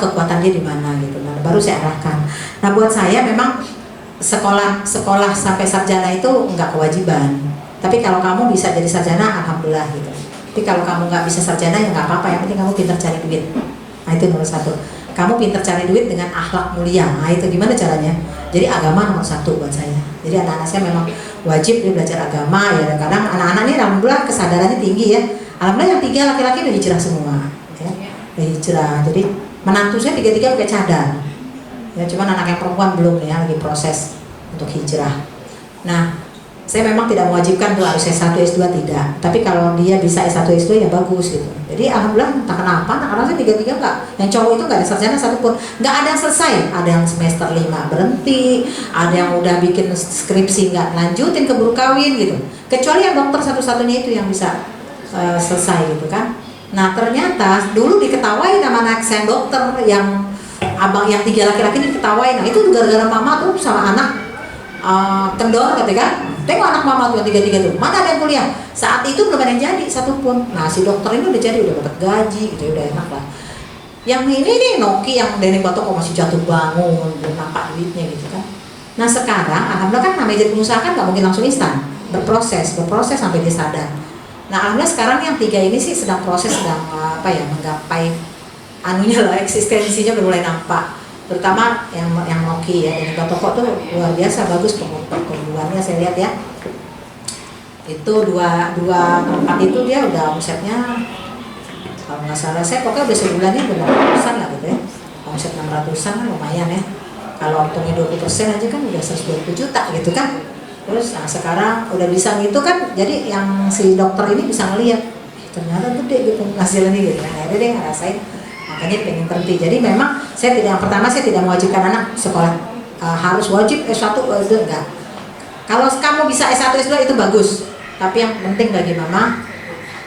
kekuatan dia di mana gitu. Nah, baru saya arahkan. Nah buat saya memang sekolah sampai sarjana itu nggak kewajiban. Tapi kalau kamu bisa jadi sarjana, alhamdulillah gitu. Tapi kalau kamu nggak bisa sarjana ya nggak apa-apa. Yang penting kamu pintar cari duit. Nah itu nomor 1. Kamu pintar cari duit dengan akhlak mulia. Nah itu gimana caranya? Jadi agama nomor 1 buat saya. Jadi anak-anak saya memang wajib dia belajar agama ya. Kadang anak-anak ini alhamdulillah kesadarannya tinggi ya. Alhamdulillah yang 3 laki-laki udah hijrah semua. Ya. Udah hijrah. Jadi menantu saya 3 pakai cadar. Ya cuman anak yang perempuan belum ya, lagi proses untuk hijrah. Nah saya memang tidak mewajibkan tuh harus S1, S2 tidak. Tapi kalau dia bisa S1, S2 ya bagus gitu. Jadi alhamdulillah entah kenapa anak-anak saya 3 enggak. Yang cowok itu enggak ada sarjana satupun. Enggak ada yang selesai. Ada yang semester 5 berhenti, ada yang udah bikin skripsi enggak lanjutin keburu kawin gitu. Kecuali yang dokter satu-satunya itu yang bisa selesai gitu kan. Nah ternyata dulu diketawain sama anak saya dokter yang abang yang 3 laki-laki ini diketawain. Nah itu gara-gara mama tuh sama anak kendor ketika tengok anak mama tuh 3 tuh, mana ada yang kuliah? Saat itu belum ada yang jadi satupun. Nah si dokter ini udah jadi, udah dapat gaji gitu, udah enak lah. Yang ini nih Noki yang Denny Batok kok masih jatuh bangun, belum nampak duitnya gitu kan. Nah sekarang alhamdulillah kan namanya jadi pengusaha kan nggak mungkin langsung instan, berproses sampai dia sadar. Nah alhamdulillah sekarang yang 3 ini sih sedang menggapai anunya lah, eksistensinya udah mulai nampak. Terutama yang Noki ya, dan toko tuh luar biasa bagus pertumbuhannya saya lihat ya. Itu dua tempat itu dia udah omsetnya Kalau nggak salah saya pokoknya udah sebulannya udah 800-an lah gitu ya. Omset 600-an kan lumayan ya. Kalau untungnya 20% aja kan udah 120 juta gitu kan. Terus nah sekarang udah bisa gitu kan, jadi yang si dokter ini bisa ngeliat ternyata gede gitu hasilnya gitu. Nah akhirnya dia ngerasain, makanya pengen berhenti. Jadi memang yang pertama saya tidak mewajibkan anak sekolah harus wajib S1 itu enggak. Kalau kamu bisa S1 S2 itu bagus, tapi yang penting bagi mama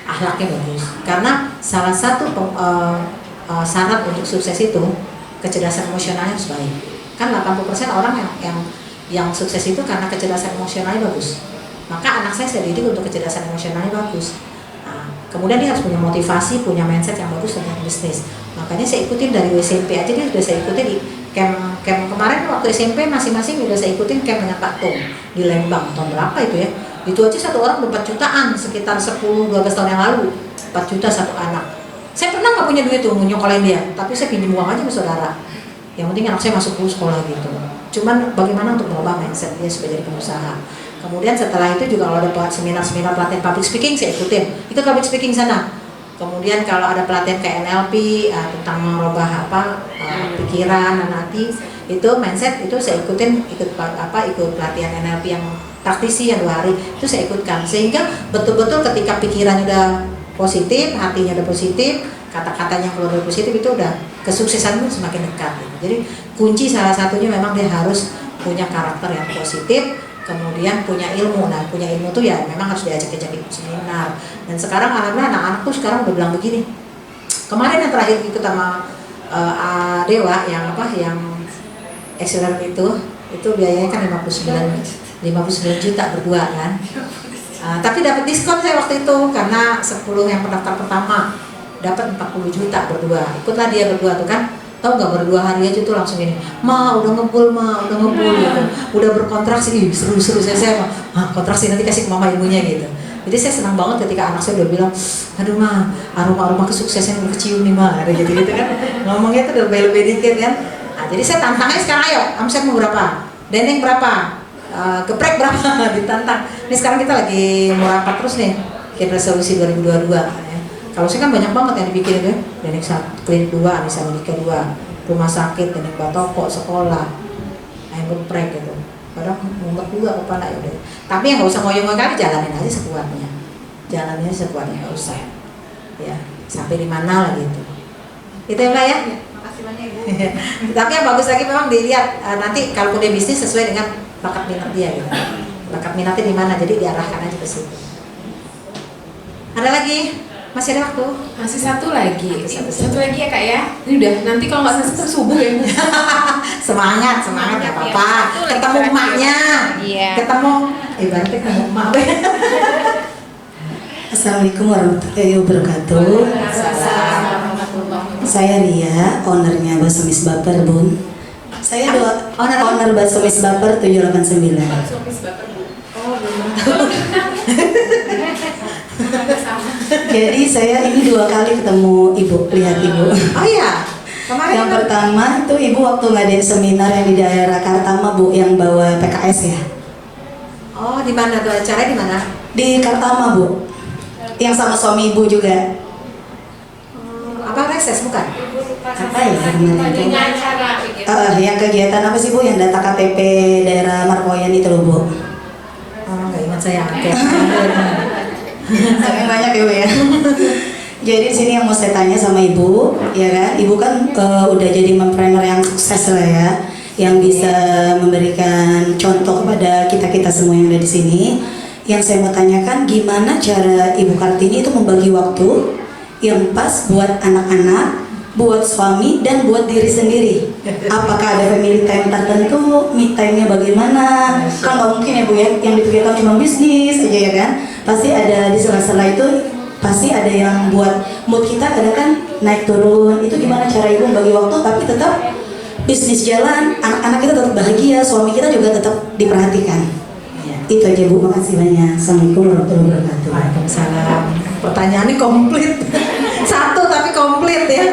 akhlaknya bagus. Karena salah satu syarat untuk sukses itu kecerdasan emosionalnya harus baik. Kan 80% orang yang sukses itu karena kecerdasan emosionalnya bagus. Maka anak saya didik untuk kecerdasan emosionalnya bagus. Nah, kemudian dia harus punya motivasi, punya mindset yang bagus tentang bisnis. Makanya saya ikutin dari SMP aja, dia sudah saya ikutin di camp kemarin waktu SMP masing-masing udah saya ikutin camp dengan Pak Tung di Lembang tahun berapa itu ya. Itu aja satu orang 4 jutaan sekitar 10-12 tahun yang lalu, 4 juta satu anak. Saya pernah nggak punya duit tuh nyokolain dia, tapi saya pinjam uang aja sama saudara. Yang penting anak saya masuk dulu sekolah gitu. Cuman bagaimana untuk merubah mindset dia supaya jadi pengusaha. Kemudian setelah itu juga kalau ada seminar-seminar pelatihan public speaking saya ikutin. Itu public speaking sana. Kemudian kalau ada pelatihan kayak NLP tentang merubah pikiran dan hati, itu mindset itu saya ikut pelatihan NLP yang praktisi yang 2 hari itu saya ikutkan, sehingga betul-betul ketika pikirannya udah positif, hatinya udah positif, kata-katanya keluar dari positif, itu udah kesuksesan pun semakin dekat gitu. Jadi kunci salah satunya memang dia harus punya karakter yang positif, kemudian punya ilmu. Nah punya ilmu tuh ya memang harus diajak-ajak ikut seminar. Dan sekarang anak-anak tuh sekarang udah bilang begini. Kemarin yang terakhir ikut sama Dewa yang excellent itu biayanya kan 59 juta berdua kan. Tapi dapat diskon saya waktu itu karena 10 yang pendaftar pertama dapat 40 juta berdua. Ikutlah dia berdua tuh kan. Tahu nggak, berdua hari aja tuh langsung ini, udah ngebul gitu. Udah berkontraksi, seru saya kontraksi nanti kasih ke mama ilmunya gitu. Jadi saya senang banget ketika anak saya udah bilang, aduh aroma kesuksesan udah kecium nih ada gitu kan. Ngomongnya tuh udah lebih dikit kan. Nah, jadi saya tantangnya sekarang, ayo omset mau berapa, dendeng berapa, geprek berapa, ditantang. Ini sekarang kita lagi mau rapat terus nih, bikin resolusi 2022. Kalau saya kan banyak banget yang dibikin itu, dendeng 1, klinik 2, misalnya Dika 2, rumah sakit, dendeng batoko, sekolah, ayam geprek gitu. Kadang mumet juga kepala ya udah. Tapi yang nggak usah ngoyong-ngoyong kali, jalanin aja sekuatnya. Jalanin aja sekuatnya, nggak usah. Ya, sampai di mana lah gitu. Itu ya Mbak ya? Makasih banyak Ibu. Tapi yang bagus lagi memang dilihat nanti kalau dia bisnis sesuai dengan bakat minat dia gitu. Bakat minatnya di mana, jadi diarahkan aja ke situ. Ada lagi? Masih ada waktu? Masih satu lagi ya Kak ya. Ini udah, nanti kalau nggak selesai subuh ya Bu. semangat ya Papa. Ketemu emaknya. Iya. Ketemu ibaratnya ketemu emak. Assalamualaikum warahmatullahi wabarakatuh. Saya Ria, ownernya Bakso Miss Baper Bun. Saya owner Bakso Miss Baper 789. Jadi saya ini 2 kali ketemu Ibu, lihat Ibu. Oh iya. Kemarin yang pertama itu Ibu waktu ngadain seminar yang di daerah Kartama Bu, yang bawa PKS ya. Oh, di mana tuh acaranya, di mana? Di Kartama Bu. Yang sama suami Ibu juga. Apa reses bukan? Apa ya kemarin itu? Yang kegiatan apa sih Bu, yang data KTP daerah Markoyan itu loh Bu. Oh, nggak ingat saya. Oke. Saking banyak ya Bu ya. Jadi di sini yang mau saya tanya sama Ibu, ya kan? Ibu kan udah jadi entrepreneur yang sukses lah ya, yang bisa memberikan contoh kepada kita semua yang ada di sini. Yang saya mau tanyakan, gimana cara Ibu Kartini itu membagi waktu yang pas buat anak-anak, buat suami, dan buat diri sendiri? Apakah ada family time tertentu, me time-nya bagaimana? Kan nggak mungkin ya Bu ya, yang dipikirkan cuma bisnis aja ya kan? Pasti ada di sela-sela itu, pasti ada yang buat mood kita kadang kan naik turun. Itu gimana cara Ibu membagi waktu tapi tetap bisnis jalan, anak-anak kita tetap bahagia, suami kita juga tetap diperhatikan. Itu aja Bu, makasih banyak. Assalamualaikum warahmatullahi wabarakatuh. Waalaikumsalam. Pertanyaannya komplit. Satu tapi komplit ya.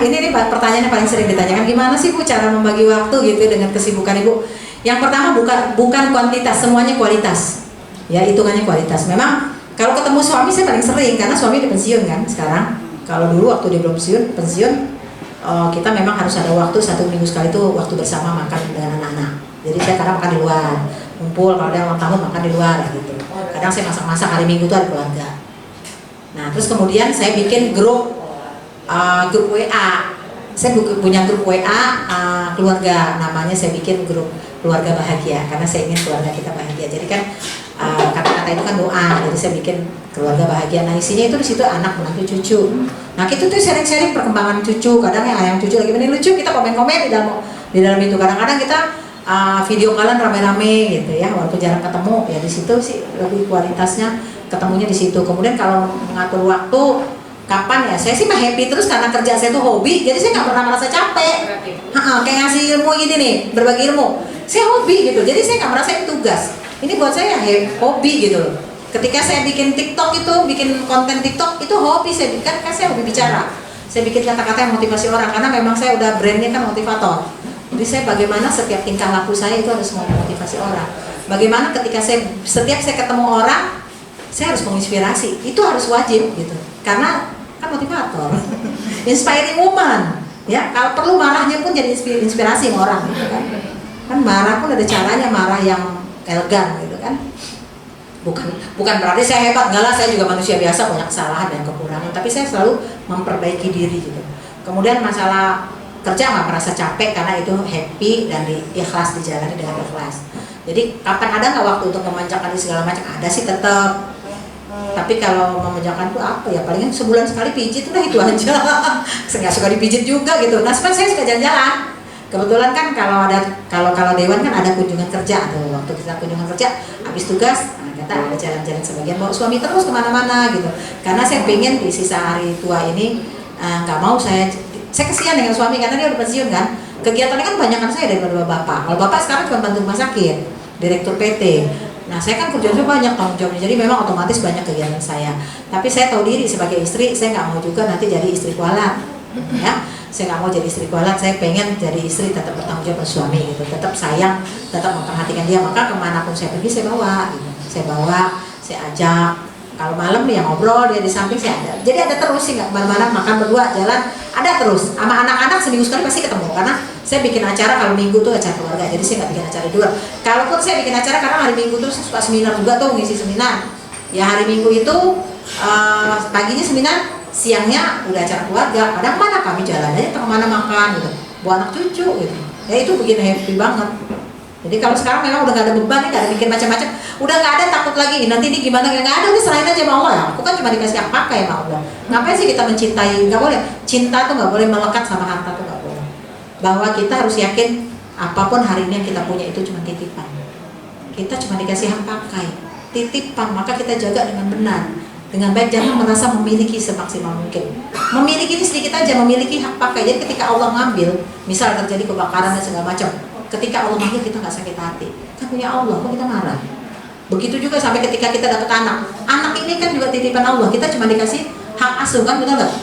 Ini nih pertanyaan yang paling sering ditanyakan, gimana sih Bu cara membagi waktu gitu dengan kesibukan Ibu? Yang pertama bukan kuantitas, semuanya kualitas. Ya, hitungannya kualitas. Memang Kalau ketemu suami saya paling sering karena suami udah pensiun kan sekarang. Kalau dulu waktu dia belum pensiun, kita memang harus ada waktu 1 minggu sekali tuh waktu bersama makan dengan anak-anak. Jadi saya kadang makan di luar, kumpul kalau ada ulang tahun makan di luar gitu. Kadang saya masak-masak hari Minggu tuh ada keluarga. Nah terus kemudian saya bikin grup WA. Saya punya grup WA keluarga, namanya saya bikin grup keluarga bahagia karena saya ingin keluarga kita bahagia. Jadi kan kata-kata itu kan doa, jadi saya bikin keluarga bahagia. Nah isinya itu di situ anak, menantu, cucu. Nah kita tuh sharing-sharing perkembangan cucu. Kadang yang cucu lagi benih lucu kita komen-komen di dalam itu. Kadang-kadang kita video kalian rame-rame gitu ya, walaupun jarang ketemu ya di situ sih lebih kualitasnya ketemunya di situ. Kemudian kalau mengatur waktu kapan ya, saya sih mah happy terus karena kerja saya tuh hobi, jadi saya nggak pernah merasa capek. Kayak ngasih ilmu gini nih, berbagi ilmu, saya hobi gitu, jadi saya nggak merasa itu tugas. Ini buat saya hobi gitu loh. Ketika saya bikin TikTok itu, bikin konten TikTok itu hobi saya bikin, kan saya hobi bicara. Saya bikin kata-kata yang motivasi orang karena memang saya udah brandnya kan motivator. Jadi saya bagaimana setiap tingkah laku saya itu harus memotivasi orang. Bagaimana ketika setiap saya ketemu orang, saya harus menginspirasi, itu harus wajib gitu. Karena kan motivator, inspiring woman, ya. Kalau perlu marahnya pun jadi inspirasi sama orang, gitu kan. Kan marah pun ada caranya, marah yang elegan, gitu kan. Bukan berarti saya hebat, enggak lah, saya juga manusia biasa, banyak kesalahan dan kekurangan. Tapi saya selalu memperbaiki diri, gitu. Kemudian masalah kerja nggak merasa capek karena itu happy dan ikhlas dijalani dengan ikhlas. Jadi kapan ada nggak waktu untuk memanjakan segala macam? Ada sih tetap. Tapi kalau memanjakan tuh apa ya, palingan sebulan sekali pijit udah itu aja. Saya nggak suka dipijit juga gitu. Nah sebenarnya saya suka jalan-jalan. Kebetulan kan kalau dewan kan ada kunjungan kerja tuh, waktu kita kunjungan kerja habis tugas kita ada jalan-jalan sebagian bawa suami terus kemana-mana gitu. Karena saya pengen di sisa hari tua ini nggak mau saya kesian dengan suami karena dia udah pensiun kan. Kegiatannya kan banyak kan saya daripada bapak. Kalau bapak sekarang cuma bantu rumah sakit, direktur PT. Nah saya kan kerjanya banyak tanggung jawabnya, jadi memang otomatis banyak kegiatan saya. Tapi saya tahu diri sebagai istri, saya nggak mau juga nanti jadi istri kualat, ya. Saya nggak mau jadi istri kualat, saya pengen jadi istri tetap bertanggung jawab sama suami, gitu. Tetap sayang, tetap memperhatikan dia. Maka kemanapun saya pergi saya bawa, gitu. Saya ajak. Kalau malam dia ngobrol, dia di samping saya ada. Jadi ada terus sih, nggak kemana-mana, makan berdua, jalan, ada terus. Sama anak-anak seminggu sekali pasti ketemu, karena saya bikin acara kalau minggu tuh acara keluarga, jadi saya nggak bikin acara di luar. Kalaupun saya bikin acara, karena hari minggu tuh saya suka seminar juga tuh, ngisi seminar. Ya hari minggu itu paginya seminar, siangnya udah acara keluarga. Kadang mana kami jalan aja, kemana makan gitu, buat anak cucu gitu. Ya itu bikin happy banget. Jadi kalau sekarang memang udah gak ada beban, gak ada bikin macam-macam, udah gak ada takut lagi, nanti ini gimana, gak ada, udah serahin aja sama Allah ya. Aku kan cuma dikasih hak pakai sama Allah. Ngapain sih kita mencintai? Gak boleh. Cinta tuh gak boleh melekat sama harta tuh gak boleh. Bahwa kita harus yakin apapun hari ini yang kita punya itu cuma titipan. Kita cuma dikasih hak pakai, titipan, maka kita jaga dengan benar, dengan baik. Jangan merasa memiliki semaksimal mungkin. Memiliki ini sedikit aja, memiliki hak pakai. Jadi ketika Allah ngambil, misal terjadi kebakaran dan segala macam, ketika Allah manggil kita nggak sakit hati, kan punya Allah, kok kita marah? Begitu juga sampai ketika kita dapat anak ini kan juga titipan Allah, kita cuma dikasih hak asuh kan, benar nggak?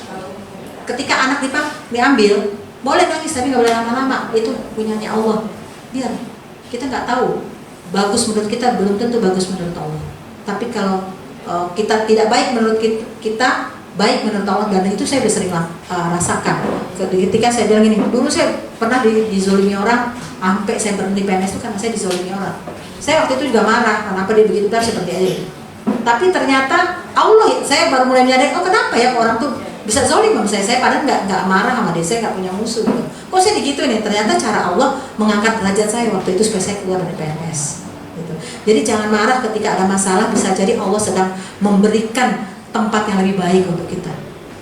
Ketika anak diambil, boleh nangis tapi nggak boleh lama-lama, itu punyanya Allah. Biar kita nggak tahu, bagus menurut kita belum tentu bagus menurut Allah. Tapi kalau kita tidak baik menurut kita, baik menurut Allah, dan itu saya udah sering rasakan. Ketika saya bilang gini, dulu saya pernah dizolimi orang, sampai saya berhenti PNS itu karena saya dizolimi orang. Saya waktu itu juga marah, kenapa dia begitu kan seperti aja. Tapi ternyata Allah, saya baru mulai menyadari, oh kenapa ya orang tuh bisa zolim sama saya padahal nggak marah sama dia, saya nggak punya musuh gitu. Kok saya digituin ya? Ternyata cara Allah mengangkat derajat saya waktu itu supaya saya keluar dari PNS. Gitu. Jadi jangan marah ketika ada masalah, bisa jadi Allah sedang memberikan tempat yang lebih baik untuk kita.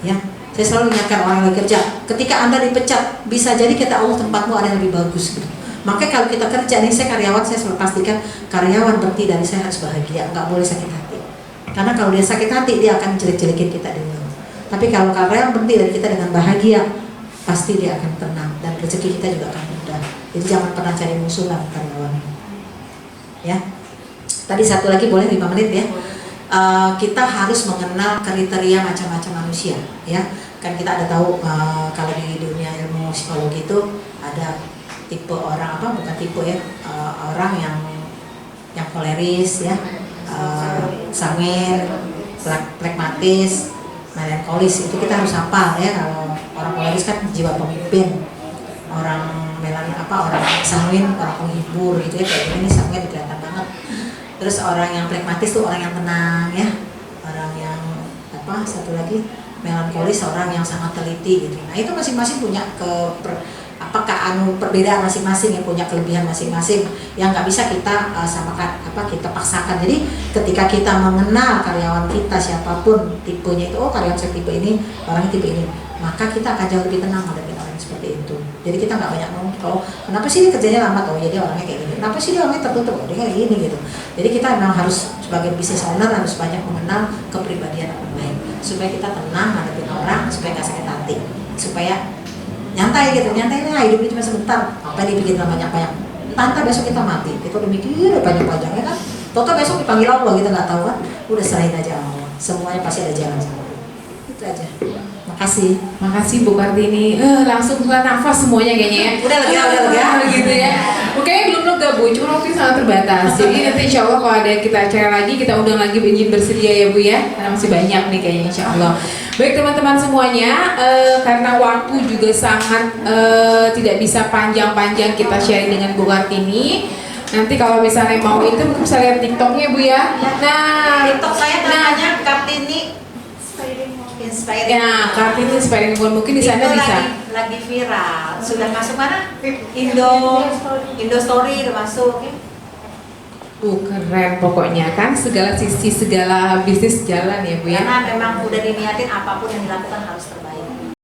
Ya, saya selalu ingatkan orang yang lagi kerja, ketika Anda dipecat, bisa jadi kata Allah tempatmu ada yang lebih bagus gitu. Makanya kalau kita kerja nih, saya karyawan, saya selalu pastikan karyawan berhenti dari saya harus bahagia, nggak boleh sakit hati. Karena kalau dia sakit hati, dia akan jelek-jelekin kita di luar. Tapi kalau karyawan berhenti dari kita dengan bahagia, pasti dia akan tenang dan rezeki kita juga akan mudah. Jadi jangan pernah cari musuh lah karyawan. Ya. Tadi satu lagi boleh 5 menit ya. Kita harus mengenal kriteria macam-macam manusia, ya. Kan kita ada tahu kalau di dunia ilmu psikologi itu ada tipe orang bukan tipe ya, orang yang koleris ya, sanguin, pragmatis, melankolis, itu kita harus hafal ya. Kalau orang koleris kan jiwa pemimpin, orang orang sanguin, orang penghibur gitu ya, kayak gini sanguin kelihatan banget. Terus orang yang pragmatis tuh orang yang tenang ya, orang yang satu lagi melankolis, orang yang sangat teliti gitu. Nah itu masing-masing punya perbedaan masing-masing, yang punya kelebihan masing-masing yang nggak bisa kita samakan, kita paksakan. Jadi ketika kita mengenal karyawan kita siapapun tipenya itu, oh karyawan saya tipe ini, orangnya tipe ini, maka kita akan jauh lebih tenang menghadapi orang seperti itu. Jadi kita nggak banyak ngomong, oh kenapa sih dia kerjanya lambat, oh ya dia orangnya kayak gini, kenapa sih dia orangnya tertutup, oh dia kayak gini gitu. Jadi kita memang harus sebagai business owner harus banyak mengenal kepribadian orang lain supaya kita tenang menghadapi orang, supaya nggak sakit hati, supaya nyantai gitu. Nyantai lah, hidup ini cuma sebentar, apa yang dibikin banyak-banyak, entah besok kita mati, kita udah mikir panjang-panjang ya kan, total besok dipanggil Allah, kita nggak tahu kan, udah serahin aja Allah, semuanya pasti ada jalan sama Allah. Itu aja. Makasih. Makasih Bu Kartini. Langsung keluar nafas semuanya kayaknya ya. Udah lega gitu ya. Oke, belum lega Bu, cuma waktu sangat terbatas. Jadi nanti insya Allah kalau ada kita acara lagi, kita undang lagi izin bersedia ya Bu ya. Karena masih banyak nih kayaknya insya Allah. Baik teman-teman semuanya, karena waktu juga sangat tidak bisa panjang-panjang kita sharing dengan Bu Kartini. Nanti kalau misalnya mau itu bisa lihat TikToknya Bu ya. Nah, TikTok saya namanya Kartini Inspiring. Ya, Kartini Inspiring Woman, mungkin di sana itu bisa. lagi viral. Sudah masuk mana? Indo Story udah masuk. Keren pokoknya kan, segala sisi segala bisnis jalan ya Bu ya. Karena memang udah diniatin apapun yang dilakukan harus terbaik.